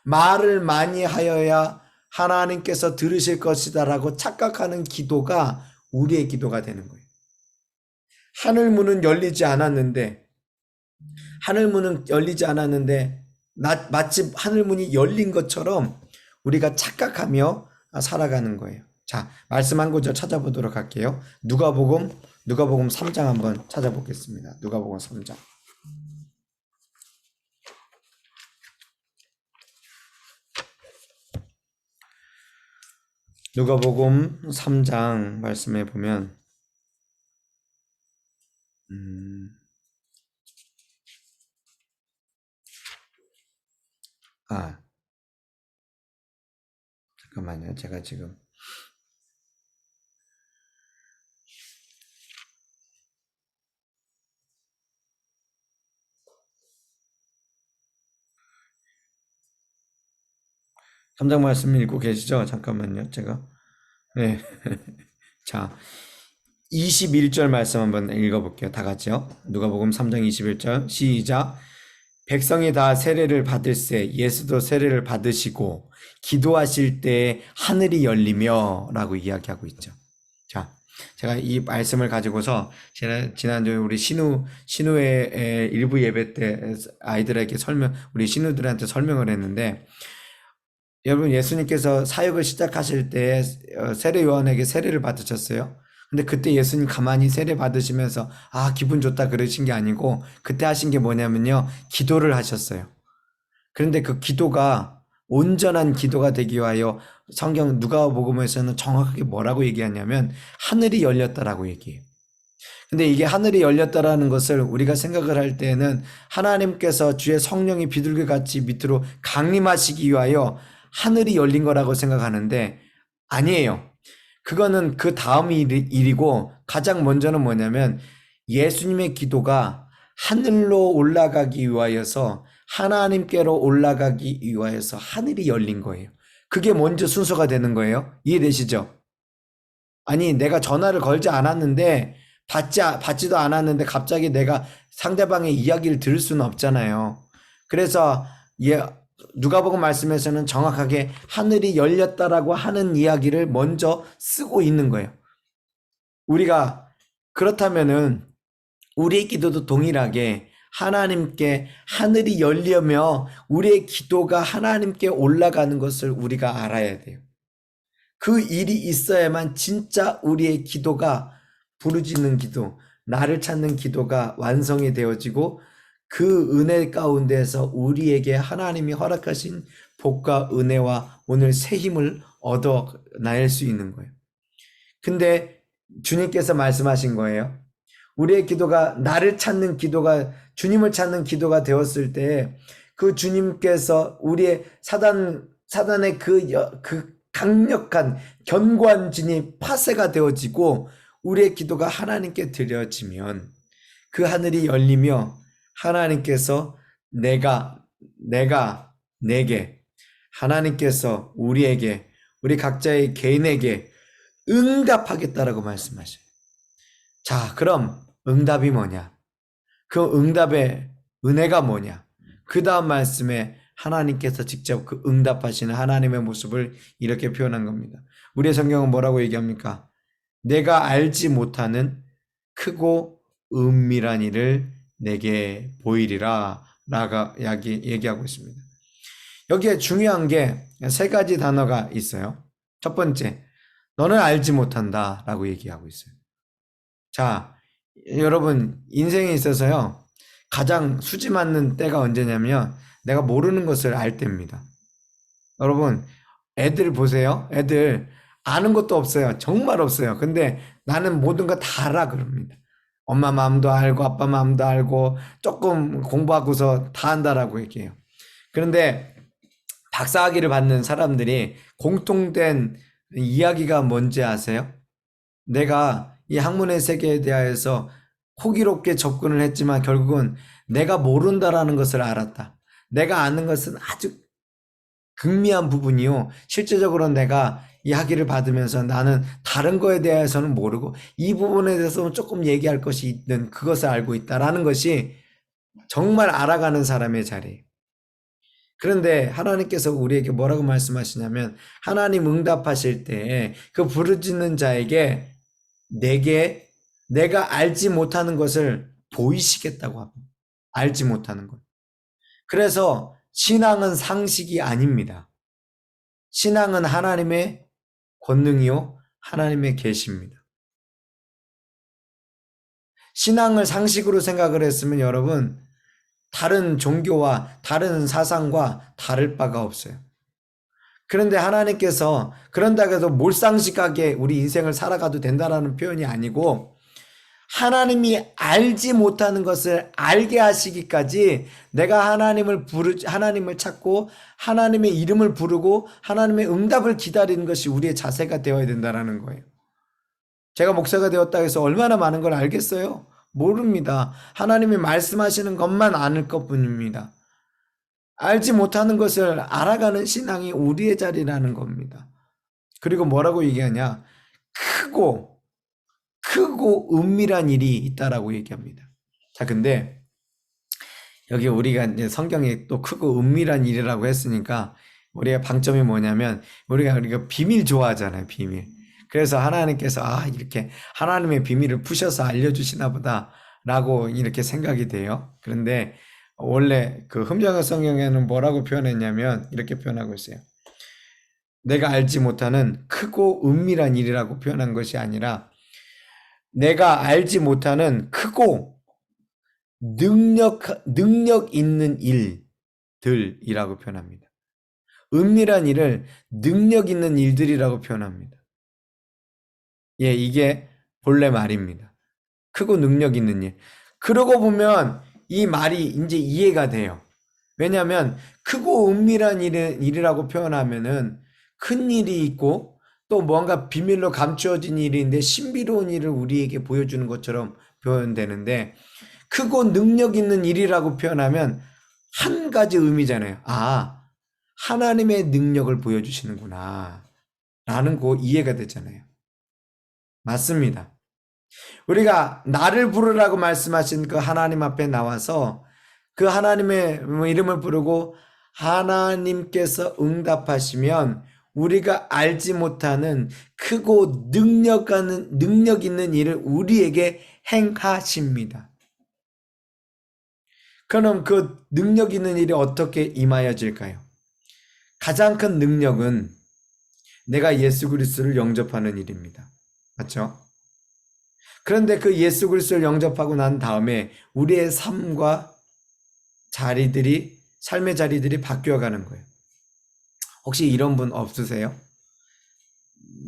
말을 많이 하여야 하나님께서 들으실 것이다 라고 착각하는 기도가 우리의 기도가 되는 거예요. 하늘문은 열리지 않았는데 마치 하늘문이 열린 것처럼 우리가 착각하며 살아가는 거예요. 자, 말씀 한 구절 찾아보도록 할게요. 누가복음 3장 한번 찾아보겠습니다. 누가복음 3장. 누가복음 3장 말씀에 보면 잠깐만요. 제가 지금 삼장 말씀 읽고 계시죠? 잠깐만요. 제가 네. 자, 21절 말씀 한번 읽어볼게요. 다 같이요. 누가복음 3장 21절 시작. 백성이 다 세례를 받을세 예수도 세례를 받으시고 기도하실 때 하늘이 열리며 라고 이야기하고 있죠. 자, 제가 이 말씀을 가지고서 제가 지난주에 우리 신우의 일부 예배 때 아이들에게 우리 신우들한테 설명을 했는데 여러분 예수님께서 사역을 시작하실 때 세례 요한에게 세례를 받으셨어요. 근데 그때 예수님 가만히 세례 받으시면서 기분 좋다 그러신 게 아니고 그때 하신 게 뭐냐면요. 기도를 하셨어요. 그런데 그 기도가 온전한 기도가 되기 위하여 성경 누가복음에서는 정확하게 뭐라고 얘기하냐면 하늘이 열렸다라고 얘기해요. 근데 이게 하늘이 열렸다라는 것을 우리가 생각을 할 때는 하나님께서 주의 성령이 비둘기같이 밑으로 강림하시기 위하여 하늘이 열린 거라고 생각하는데 아니에요. 그거는 그 다음 일이고 가장 먼저는 뭐냐면 예수님의 기도가 하늘로 올라가기 위하여서 하나님께로 올라가기 위하여서 하늘이 열린 거예요. 그게 먼저 순서가 되는 거예요. 이해되시죠? 아니 내가 전화를 걸지 않았는데 받지도 않았는데 갑자기 내가 상대방의 이야기를 들을 수는 없잖아요. 그래서 누가복음 말씀에서는 정확하게 하늘이 열렸다라고 하는 이야기를 먼저 쓰고 있는 거예요. 우리가 그렇다면은 우리의 기도도 동일하게 하나님께 하늘이 열리며 우리의 기도가 하나님께 올라가는 것을 우리가 알아야 돼요. 그 일이 있어야만 진짜 우리의 기도가 부르짖는 기도, 나를 찾는 기도가 완성이 되어지고 그 은혜 가운데서 우리에게 하나님이 허락하신 복과 은혜와 오늘 새 힘을 얻어낼 수 있는 거예요. 근데 주님께서 말씀하신 거예요. 우리의 기도가 나를 찾는 기도가 주님을 찾는 기도가 되었을 때 그 주님께서 우리의 사단의 그 강력한 견고한 진이 파쇄가 되어지고 우리의 기도가 하나님께 드려지면 그 하늘이 열리며 하나님께서 내게 하나님께서 우리에게 우리 각자의 개인에게 응답하겠다라고 말씀하셔요. 자, 그럼 응답이 뭐냐? 그 응답의 은혜가 뭐냐? 그 다음 말씀에 하나님께서 직접 그 응답하시는 하나님의 모습을 이렇게 표현한 겁니다. 우리의 성경은 뭐라고 얘기합니까? 내가 알지 못하는 크고 은밀한 일을 내게 보이리라 라고 얘기하고 있습니다. 여기에 중요한 게 세 가지 단어가 있어요. 첫 번째, 너는 알지 못한다 라고 얘기하고 있어요. 자, 여러분, 인생에 있어서요, 가장 수지 맞는 때가 언제냐면, 내가 모르는 것을 알 때입니다. 여러분, 애들 보세요. 애들 아는 것도 없어요. 정말 없어요. 근데 나는 모든 거 다 알아 그럽니다. 엄마 마음도 알고 아빠 마음도 알고 조금 공부하고서 다 안다라고 얘기해요. 그런데 박사학위를 받는 사람들이 공통된 이야기가 뭔지 아세요? 내가 이 학문의 세계에 대해서 호기롭게 접근을 했지만 결국은 내가 모른다라는 것을 알았다. 내가 아는 것은 아주 극미한 부분이요. 실제적으로 내가 이 학위를 받으면서 나는 다른 거에 대해서는 모르고 이 부분에 대해서는 조금 얘기할 것이 있는 그것을 알고 있다라는 것이 정말 알아가는 사람의 자리예요. 그런데 하나님께서 우리에게 뭐라고 말씀하시냐면 하나님 응답하실 때 그 부르짖는 자에게 내가 알지 못하는 것을 보이시겠다고 합니다. 알지 못하는 것. 그래서 신앙은 상식이 아닙니다. 신앙은 하나님의 권능이요 하나님의 계시입니다. 신앙을 상식으로 생각을 했으면 여러분 다른 종교와 다른 사상과 다를 바가 없어요. 그런데 하나님께서 그런다고 해서 몰상식하게 우리 인생을 살아가도 된다라는 표현이 아니고 하나님이 알지 못하는 것을 알게 하시기까지 내가 하나님을 찾고 하나님의 이름을 부르고 하나님의 응답을 기다리는 것이 우리의 자세가 되어야 된다는 거예요. 제가 목사가 되었다고 해서 얼마나 많은 걸 알겠어요? 모릅니다. 하나님이 말씀하시는 것만 아는 것뿐입니다. 알지 못하는 것을 알아가는 신앙이 우리의 자리라는 겁니다. 그리고 뭐라고 얘기하냐? 크고 은밀한 일이 있다라고 얘기합니다. 자, 근데 여기 우리가 이제 성경에 또 크고 은밀한 일이라고 했으니까 우리가 방점이 뭐냐면 우리가 비밀 좋아하잖아요, 비밀. 그래서 하나님께서 이렇게 하나님의 비밀을 푸셔서 알려주시나 보다라고 이렇게 생각이 돼요. 그런데 원래 그 흠정한 성경에는 뭐라고 표현했냐면 이렇게 표현하고 있어요. 내가 알지 못하는 크고 은밀한 일이라고 표현한 것이 아니라 내가 알지 못하는 크고 능력 있는 일들이라고 표현합니다. 은밀한 일을 능력 있는 일들이라고 표현합니다. 예, 이게 본래 말입니다. 크고 능력 있는 일. 그러고 보면 이 말이 이제 이해가 돼요. 왜냐하면 크고 은밀한 일이라고 표현하면은 큰 일이 있고 또 뭔가 비밀로 감추어진 일인데 신비로운 일을 우리에게 보여주는 것처럼 표현되는데 크고 능력 있는 일이라고 표현하면 한 가지 의미잖아요. 하나님의 능력을 보여주시는구나 라는 그 이해가 되잖아요. 맞습니다. 우리가 나를 부르라고 말씀하신 그 하나님 앞에 나와서 그 하나님의 이름을 부르고 하나님께서 응답하시면 우리가 알지 못하는 크고 능력 있는 일을 우리에게 행하십니다. 그럼 그 능력 있는 일이 어떻게 임하여질까요? 가장 큰 능력은 내가 예수 그리스도를 영접하는 일입니다. 맞죠? 그런데 그 예수 그리스도를 영접하고 난 다음에 우리의 삶의 자리들이 바뀌어가는 거예요. 혹시 이런 분 없으세요?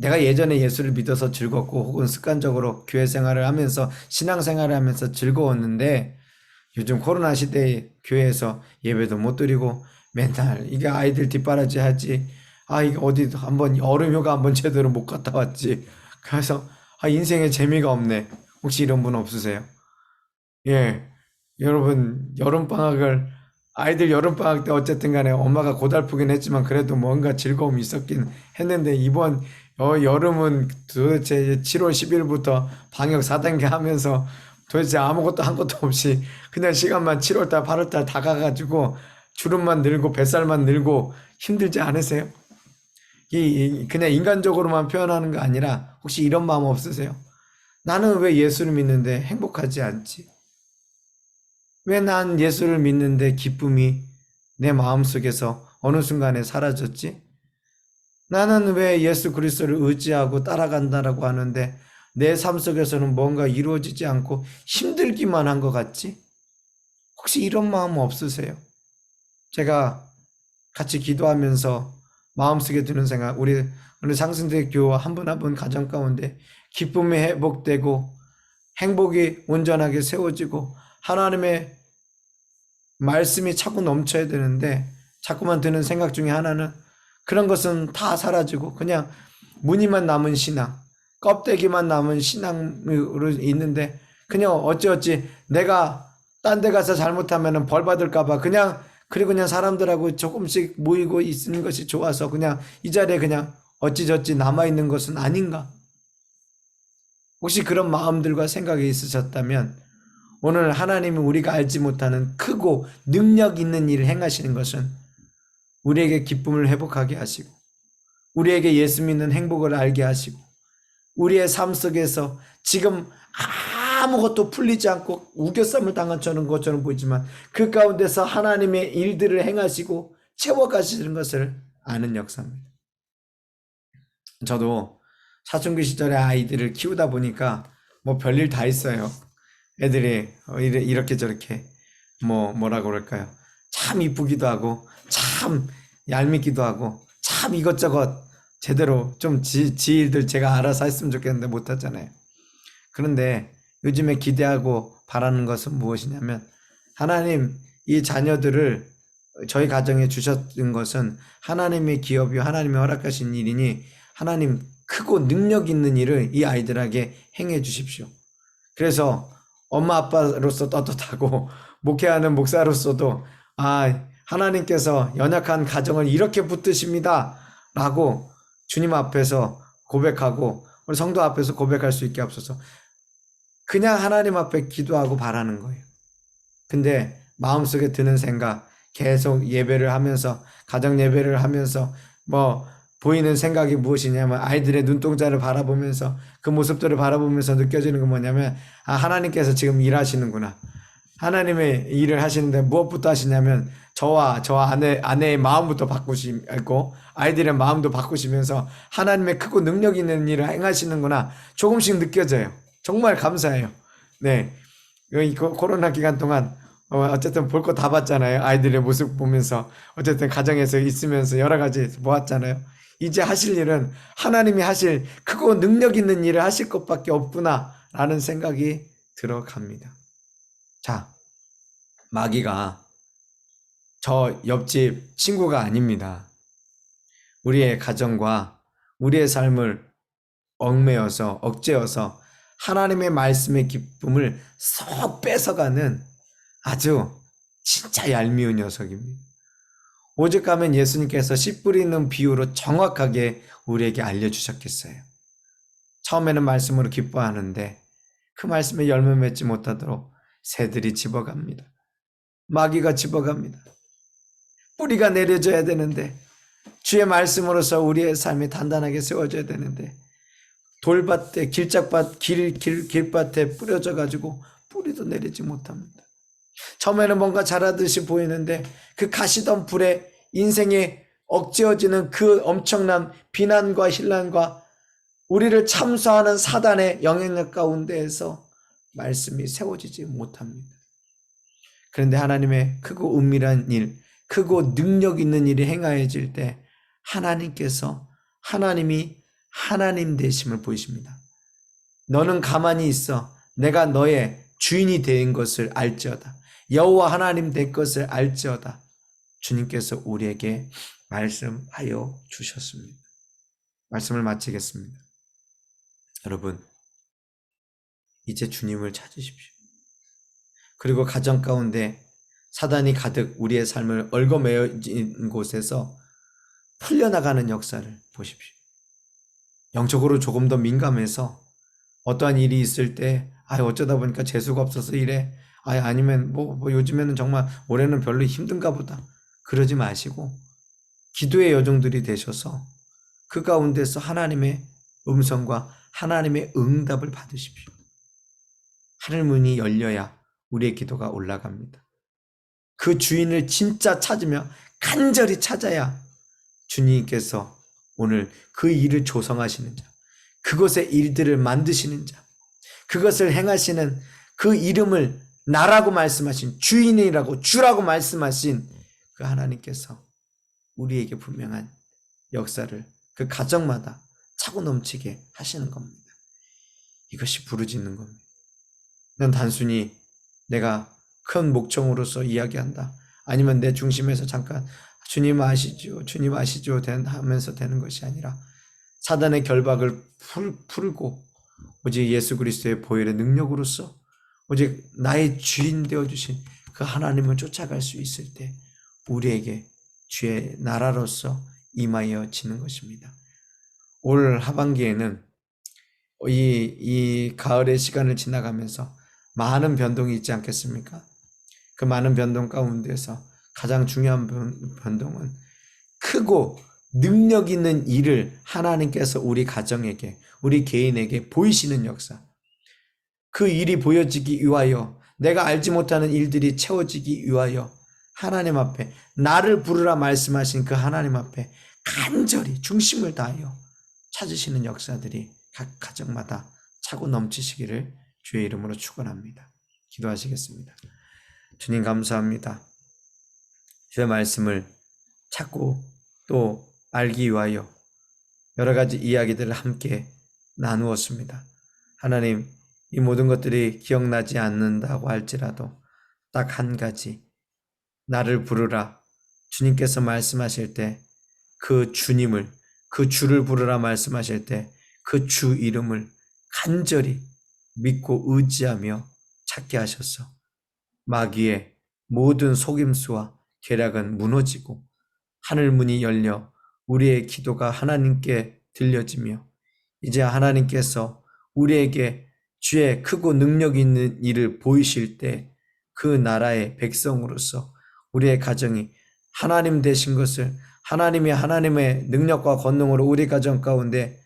내가 예전에 예수를 믿어서 즐겁고 혹은 습관적으로 교회 생활을 하면서 신앙생활을 하면서 즐거웠는데 요즘 코로나 시대에 교회에서 예배도 못 드리고 맨날 이게 아이들 뒷바라지 하지 이게 어디 한번 여름휴가 한번 제대로 못 갔다 왔지. 그래서 인생에 재미가 없네. 혹시 이런 분 없으세요? 예, 여러분 아이들 여름방학 때 어쨌든 간에 엄마가 고달프긴 했지만 그래도 뭔가 즐거움이 있었긴 했는데 이번 여름은 도대체 7월 10일부터 방역 4단계 하면서 도대체 아무것도 한 것도 없이 그냥 시간만 7월달 8월달 다 가가지고 주름만 늘고 뱃살만 늘고 힘들지 않으세요? 그냥 인간적으로만 표현하는 거 아니라 혹시 이런 마음 없으세요? 나는 왜 예수를 믿는데 행복하지 않지? 왜 난 예수를 믿는데 기쁨이 내 마음속에서 어느 순간에 사라졌지? 나는 왜 예수 그리스도를 의지하고 따라간다라고 하는데 내 삶 속에서는 뭔가 이루어지지 않고 힘들기만 한 것 같지? 혹시 이런 마음 없으세요? 제가 같이 기도하면서 마음속에 드는 생각, 우리 오늘 상승대 교와 한 분 한 분 가정 가운데 기쁨이 회복되고 행복이 온전하게 세워지고 하나님의 말씀이 자꾸 넘쳐야 되는데 자꾸만 드는 생각 중에 하나는 그런 것은 다 사라지고 그냥 무늬만 남은 신앙, 껍데기만 남은 신앙으로 있는데 그냥 어찌어찌 내가 딴 데 가서 잘못하면 벌 받을까 봐 그리고 그냥 사람들하고 조금씩 모이고 있는 것이 좋아서 그냥 이 자리에 그냥 어찌저찌 남아있는 것은 아닌가? 혹시 그런 마음들과 생각이 있으셨다면 오늘 하나님이 우리가 알지 못하는 크고 능력 있는 일을 행하시는 것은 우리에게 기쁨을 회복하게 하시고 우리에게 예수 믿는 행복을 알게 하시고 우리의 삶 속에서 지금 아무것도 풀리지 않고 우겨쌈을 당한 것처럼 보이지만 그 가운데서 하나님의 일들을 행하시고 채워가시는 것을 아는 역사입니다. 저도 사춘기 시절에 아이들을 키우다 보니까 뭐 별일 다 있어요. 애들이 이렇게 저렇게 뭐라 그럴까요? 참 이쁘기도 하고 참 얄밉기도 하고 참 이것저것 제대로 좀 지 일들 제가 알아서 했으면 좋겠는데 못하잖아요. 그런데 요즘에 기대하고 바라는 것은 무엇이냐면 하나님 이 자녀들을 저희 가정에 주셨던 것은 하나님의 기업이요 하나님이 허락하신 일이니 하나님 크고 능력 있는 일을 이 아이들에게 행해 주십시오. 그래서 엄마 아빠로서 떳떳하고 목회하는 목사로서도 하나님께서 연약한 가정을 이렇게 붙드십니다 라고 주님 앞에서 고백하고 우리 성도 앞에서 고백할 수 있게 하옵소서. 그냥 하나님 앞에 기도하고 바라는 거예요. 근데 마음속에 드는 생각 계속 예배를 하면서 가정 예배를 하면서 보이는 생각이 무엇이냐면 아이들의 눈동자를 바라보면서 그 모습들을 바라보면서 느껴지는 건 뭐냐면 하나님께서 지금 일하시는구나. 하나님의 일을 하시는데 무엇부터 하시냐면 저와 저 아내의 마음부터 바꾸시고 아이들의 마음도 바꾸시면서 하나님의 크고 능력 있는 일을 행하시는구나. 조금씩 느껴져요. 정말 감사해요. 네, 이 코로나 기간 동안 어쨌든 볼 거 다 봤잖아요. 아이들의 모습 보면서 어쨌든 가정에서 있으면서 여러 가지 보았잖아요. 이제 하실 일은 하나님이 하실 크고 능력 있는 일을 하실 것밖에 없구나 라는 생각이 들어갑니다. 자, 마귀가 저 옆집 친구가 아닙니다. 우리의 가정과 우리의 삶을 얽매여서 억제어서 하나님의 말씀의 기쁨을 쏙 뺏어가는 아주 진짜 얄미운 녀석입니다. 오직 가면 예수님께서 씨 뿌리는 비유로 정확하게 우리에게 알려주셨겠어요. 처음에는 말씀으로 기뻐하는데 그 말씀에 열매 맺지 못하도록 새들이 집어갑니다. 마귀가 집어갑니다. 뿌리가 내려져야 되는데 주의 말씀으로서 우리의 삶이 단단하게 세워져야 되는데 돌밭에 길밭에 뿌려져 가지고 뿌리도 내리지 못합니다. 처음에는 뭔가 자라듯이 보이는데 그 가시던 불에 인생에 억제어지는 그 엄청난 비난과 혼란과 우리를 참수하는 사단의 영향력 가운데에서 말씀이 세워지지 못합니다. 그런데 하나님의 크고 은밀한 일, 크고 능력 있는 일이 행하여질 때 하나님이 하나님 되심을 보이십니다. 너는 가만히 있어. 내가 너의 주인이 된 것을 알지어다. 여호와 하나님 된 것을 알지어다. 주님께서 우리에게 말씀하여 주셨습니다. 말씀을 마치겠습니다. 여러분, 이제 주님을 찾으십시오. 그리고 가정 가운데 사단이 가득 우리의 삶을 얽어매어진 곳에서 풀려나가는 역사를 보십시오. 영적으로 조금 더 민감해서 어떠한 일이 있을 때 어쩌다 보니까 재수가 없어서 이래. 아니면 요즘에는 정말 올해는 별로 힘든가 보다. 그러지 마시고 기도의 여종들이 되셔서 그 가운데서 하나님의 음성과 하나님의 응답을 받으십시오. 하늘 문이 열려야 우리의 기도가 올라갑니다. 그 주인을 진짜 찾으며 간절히 찾아야 주님께서 오늘 그 일을 조성하시는 자, 그곳의 일들을 만드시는 자, 그것을 행하시는 그 이름을 나라고 말씀하신 주인이라고 주라고 말씀하신 그 하나님께서 우리에게 분명한 역사를 그 가정마다 차고 넘치게 하시는 겁니다. 이것이 부르짖는 겁니다. 난 단순히 내가 큰 목적으로서 이야기한다. 아니면 내 중심에서 잠깐 주님 아시죠? 주님 아시죠? 하면서 되는 것이 아니라 사단의 결박을 풀고 오직 예수 그리스도의 보혈의 능력으로서 오직 나의 주인 되어주신 그 하나님을 쫓아갈 수 있을 때 우리에게 주의 나라로서 임하여지는 것입니다. 올 하반기에는 이 가을의 시간을 지나가면서 많은 변동이 있지 않겠습니까? 그 많은 변동 가운데서 가장 중요한 변동은 크고 능력 있는 일을 하나님께서 우리 가정에게, 우리 개인에게 보이시는 역사. 그 일이 보여지기 위하여, 내가 알지 못하는 일들이 채워지기 위하여 하나님 앞에 나를 부르라 말씀하신 그 하나님 앞에 간절히 중심을 다하여 찾으시는 역사들이 각 가정마다 차고 넘치시기를 주의 이름으로 축원합니다. 기도하시겠습니다. 주님 감사합니다. 주의 말씀을 찾고 또 알기 위하여 여러 가지 이야기들을 함께 나누었습니다. 하나님, 이 모든 것들이 기억나지 않는다고 할지라도 딱 한 가지, 나를 부르라 주님께서 말씀하실 때 그 주님을, 그 주를 부르라 말씀하실 때 그 주 이름을 간절히 믿고 의지하며 찾게 하셔서 마귀의 모든 속임수와 계략은 무너지고 하늘 문이 열려 우리의 기도가 하나님께 들려지며 이제 하나님께서 우리에게 주의 크고 능력 있는 일을 보이실 때 그 나라의 백성으로서 우리의 가정이 하나님 되신 것을 하나님의 능력과 권능으로 우리 가정 가운데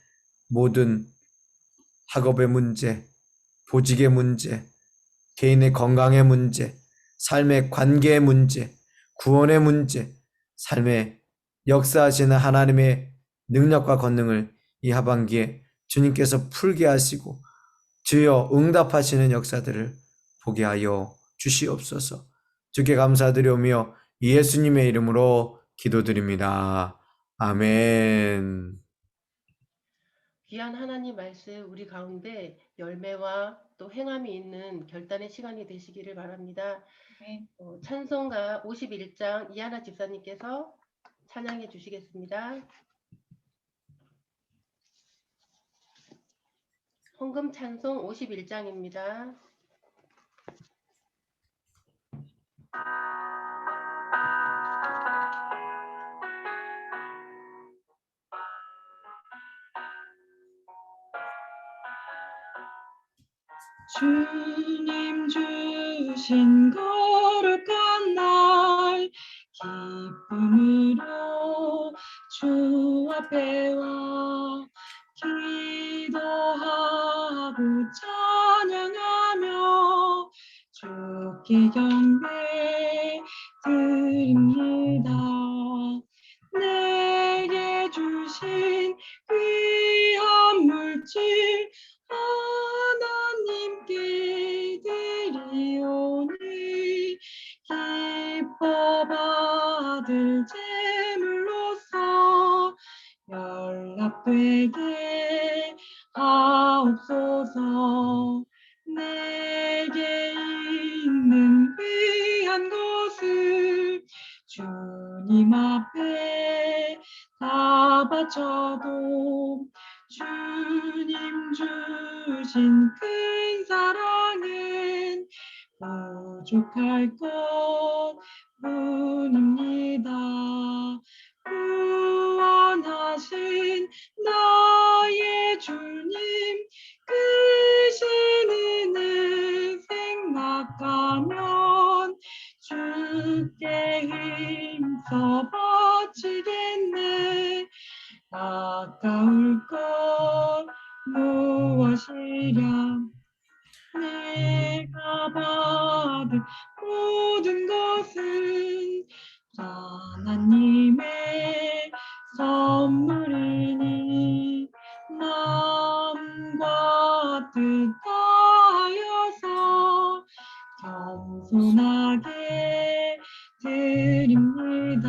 모든 학업의 문제, 보직의 문제, 개인의 건강의 문제, 삶의 관계의 문제, 구원의 문제, 삶의 역사하시는 하나님의 능력과 권능을 이 하반기에 주님께서 풀게 하시고 주여 응답하시는 역사들을 보게 하여 주시옵소서. 주께 감사드리오며 예수님의 이름으로 기도드립니다. 아멘. 귀한 하나님 말씀 우리 가운데 열매와 또 행함이 있는 결단의 시간이 되시기를 바랍니다. 찬송가 51장 이하나 집사님께서 찬양해 주시겠습니다. 헌금 찬송 51장입니다. 주님 주신 거룩한 날 기쁨으로 주 앞에 와 기도하고 찬양하며 주께 경배 드립니다. 내게 주신 귀한 물질 하나님께 드리오니 기뻐 받을 제물로서 연락되게 하옵소서. 내게 있는 귀한 것을 주님 앞에 다 바쳐도 주님 주신 큰 사랑은 부족할 것뿐입니다. 구원하신 나의 주님 크신 은혜 생각하면 주께 힘써 바치겠네. 아까울 것 무엇이랴. 내가 받은 모든 것은 하나님의 선물이니 나 따뜻하여서 겸손하게 드립니다.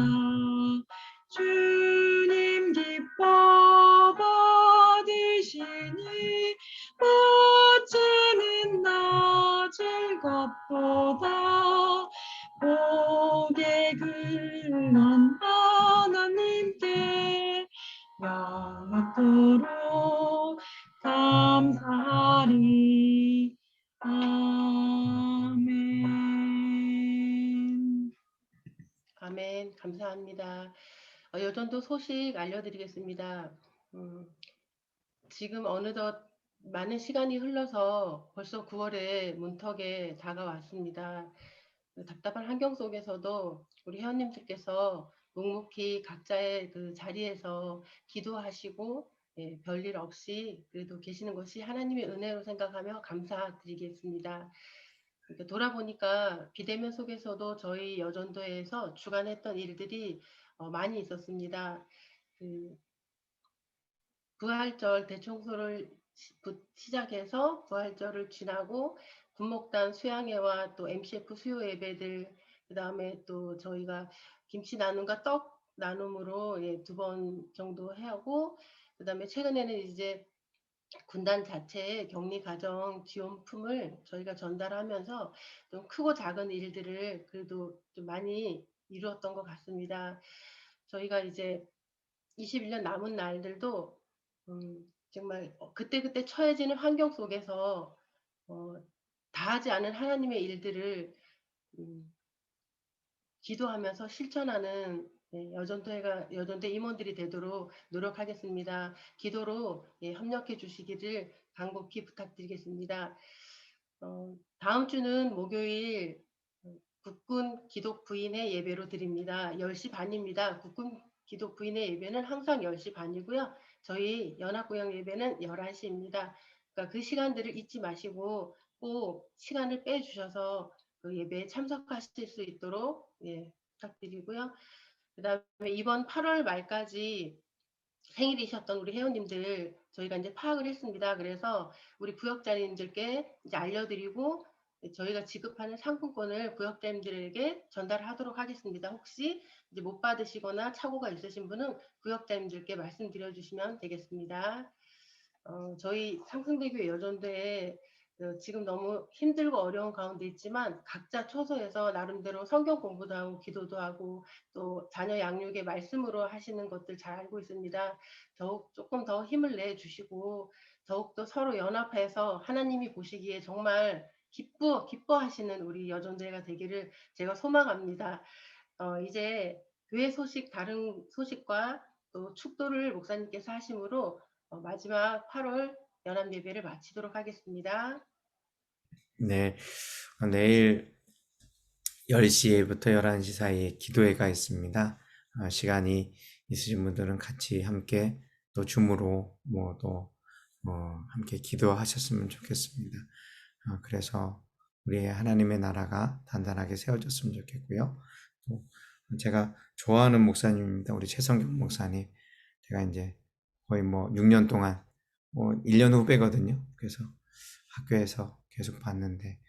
주님 기뻐 받으시니 어찌는 낮은 것보다 복에 근한 하나님께 영원토록 감사하리. 아멘. 아멘. 감사합니다. 여전도 소식 알려드리겠습니다. 지금 어느덧 많은 시간이 흘러서 벌써 9월의 문턱에 다가왔습니다. 답답한 환경 속에서도 우리 회원님들께서 묵묵히 각자의 그 자리에서 기도하시고 별일 없이 그래도 계시는 것이 하나님의 은혜로 생각하며 감사드리겠습니다. 이렇게 돌아보니까 비대면 속에서도 저희 여전도에서 주관했던 일들이 많이 있었습니다. 그 부활절 대청소를 시작해서 부활절을 지나고 군목단 수양회와 또 MCF 수요 예배들, 그 다음에 또 저희가 김치 나눔과 떡 나눔으로 2번 정도 하고, 그 다음에 최근에는 이제 군단 자체의 격리 가정 지원품을 저희가 전달하면서 좀 크고 작은 일들을 그래도 좀 많이 이루었던 것 같습니다. 저희가 이제 21년 남은 날들도 정말 그때그때 처해지는 환경 속에서 다하지 않은 하나님의 일들을 기도하면서 실천하는 여전도 임원들이 되도록 노력하겠습니다. 기도로 협력해 주시기를 간곡히 부탁드리겠습니다. 다음 주는 목요일 국군 기독 부인의 예배로 드립니다. 10시 반입니다. 국군 기독 부인의 예배는 항상 10시 반이고요. 저희 연합구역 예배는 11시입니다. 그러니까 그 시간들을 잊지 마시고 꼭 시간을 빼주셔서 그 예배에 참석하실 수 있도록 부탁드리고요. 그 다음에 이번 8월 말까지 생일이셨던 우리 회원님들 저희가 이제 파악을 했습니다. 그래서 우리 구역장님들께 이제 알려드리고 저희가 지급하는 상품권을 구역장님들에게 전달하도록 하겠습니다. 혹시 이제 못 받으시거나 착오가 있으신 분은 구역장님들께 말씀드려 주시면 되겠습니다. 저희 상승대교 여전도에 지금 너무 힘들고 어려운 가운데 있지만 각자 처소에서 나름대로 성경 공부도 하고 기도도 하고 또 자녀 양육의 말씀으로 하시는 것들 잘 알고 있습니다. 더욱 조금 더 힘을 내주시고 더욱더 서로 연합해서 하나님이 보시기에 정말 기뻐하시는 우리 여전도회가 되기를 제가 소망합니다. 이제 교회 소식, 다른 소식과 또 축도를 목사님께서 하심으로 마지막 8월 연합 예배를 마치도록 하겠습니다. 네, 내일 10시부터 11시 사이에 기도회가 있습니다. 시간이 있으신 분들은 같이 함께 또 줌으로 또 함께 기도하셨으면 좋겠습니다. 그래서 우리 하나님의 나라가 단단하게 세워졌으면 좋겠고요. 또 제가 좋아하는 목사님입니다. 우리 최성경 목사님. 제가 이제 거의 6년 동안 1년 후배거든요. 그래서 학교에서 계속 봤는데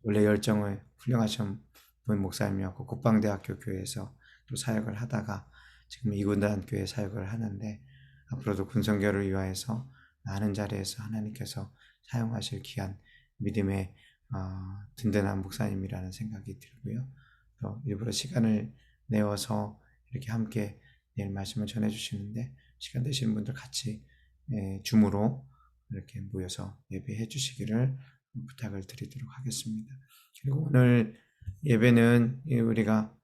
원래 열정을 훌륭하신 분 목사님이었고 국방대학교 교회에서 또 사역을 하다가 지금 이군단 교회 사역을 하는데 앞으로도 군성교를 위하여서 많은 자리에서 하나님께서 사용하실 귀한 믿음의 든든한 목사님이라는 생각이 들고요. 또 일부러 시간을 내어서 이렇게 함께 내일 말씀을 전해주시는데 시간 되시는 분들 같이 줌으로 이렇게 모여서 예배해 주시기를 부탁을 드리도록 하겠습니다. 그리고 오늘 예배는 우리가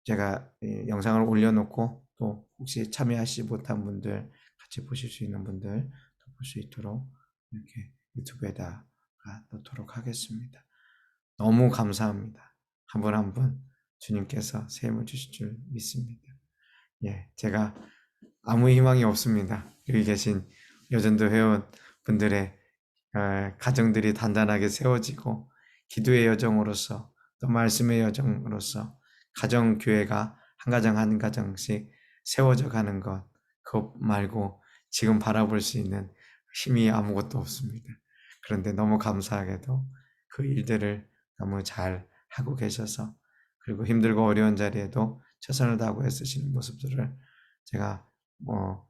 제가 영상을 올려놓고 또 혹시 참여하시지 못한 분들 같이 보실 수 있는 분들 볼 수 있도록 이렇게 유튜브에다가 놓도록 하겠습니다. 너무 감사합니다. 한 분 한 분 주님께서 세임을 주실 줄 믿습니다. 제가 아무 희망이 없습니다. 여기 계신 여전도 회원분들의 가정들이 단단하게 세워지고 기도의 여정으로서 또 말씀의 여정으로서 가정교회가 한 가정 한 가정씩 세워져 가는 것, 그 그것 말고 지금 바라볼 수 있는 힘이 아무것도 없습니다. 그런데 너무 감사하게도 그 일들을 너무 잘 하고 계셔서, 그리고 힘들고 어려운 자리에도 최선을 다하고 애쓰시는 모습들을 제가 뭐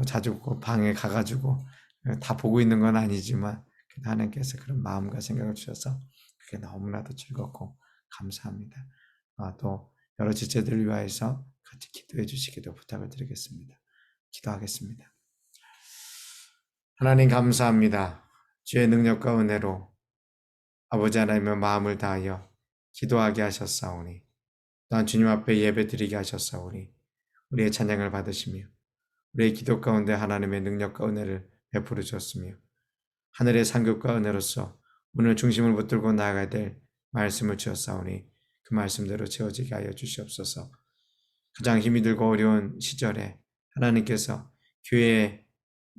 자주 그 방에 가가지고 다 보고 있는 건 아니지만 하나님께서 그런 마음과 생각을 주셔서 그게 너무나도 즐겁고 감사합니다. 또 여러 지체들을 위하여서 같이 기도해 주시기도 부탁을 드리겠습니다. 기도하겠습니다. 하나님 감사합니다. 주의 능력과 은혜로 아버지 하나님의 마음을 다하여 기도하게 하셨사오니, 또한 주님 앞에 예배 드리게 하셨사오니 우리의 찬양을 받으시며 우리의 기도 가운데 하나님의 능력과 은혜를 베풀어 주셨으며 하늘의 상급과 은혜로서 오늘 중심을 붙들고 나아가야 될 말씀을 주셨사오니 그 말씀대로 채워지게 하여 주시옵소서. 가장 힘이 들고 어려운 시절에 하나님께서 교회에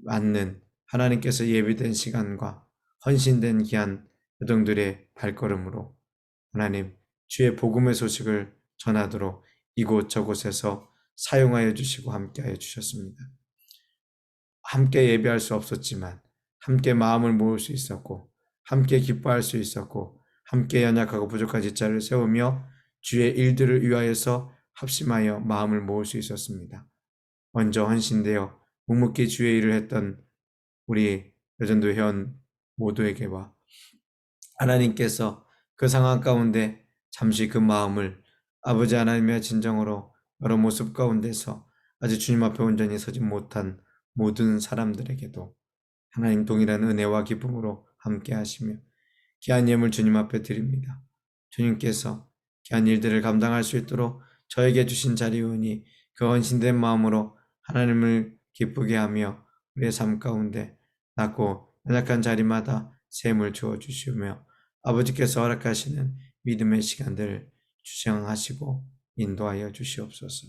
맞는 하나님께서 예비된 시간과 헌신된 귀한 여동들의 발걸음으로 하나님 주의 복음의 소식을 전하도록 이곳저곳에서 사용하여 주시고 함께하여 주셨습니다. 함께 예배할 수 없었지만 함께 마음을 모을 수 있었고, 함께 기뻐할 수 있었고, 함께 연약하고 부족한 지체를 세우며 주의 일들을 위하여서 합심하여 마음을 모을 수 있었습니다. 먼저 헌신되어 묵묵히 주의 일을 했던 우리 여전도 회원 모두에게와 하나님께서 그 상황 가운데 잠시 그 마음을 아버지 하나님의 진정으로 여러 모습 가운데서 아직 주님 앞에 온전히 서지 못한 모든 사람들에게도 하나님 동일한 은혜와 기쁨으로 함께 하시며 귀한 예물 주님 앞에 드립니다. 주님께서 귀한 일들을 감당할 수 있도록 저에게 주신 자리이오니 그 헌신된 마음으로 하나님을 기쁘게 하며 우리의 삶 가운데 낮고 연약한 자리마다 샘을 주어 주시며 아버지께서 허락하시는 믿음의 시간들을 주장하시고 인도하여 주시옵소서.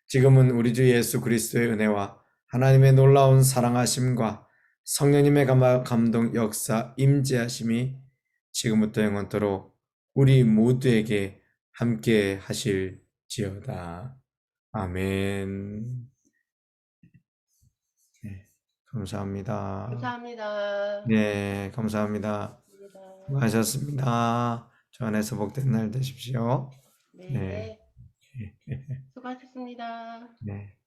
지금은 우리 주 예수 그리스도의 은혜와 하나님의 놀라운 사랑하심과 성령님의 감동 역사 임재하심이 지금부터 영원토록 우리 모두에게 함께 하실지어다. 아멘. 네, 감사합니다. 감사합니다. 네, 감사합니다. 수고하셨습니다. 주 안에서 복된 날 되십시오. 네. 수고하셨습니다. 네.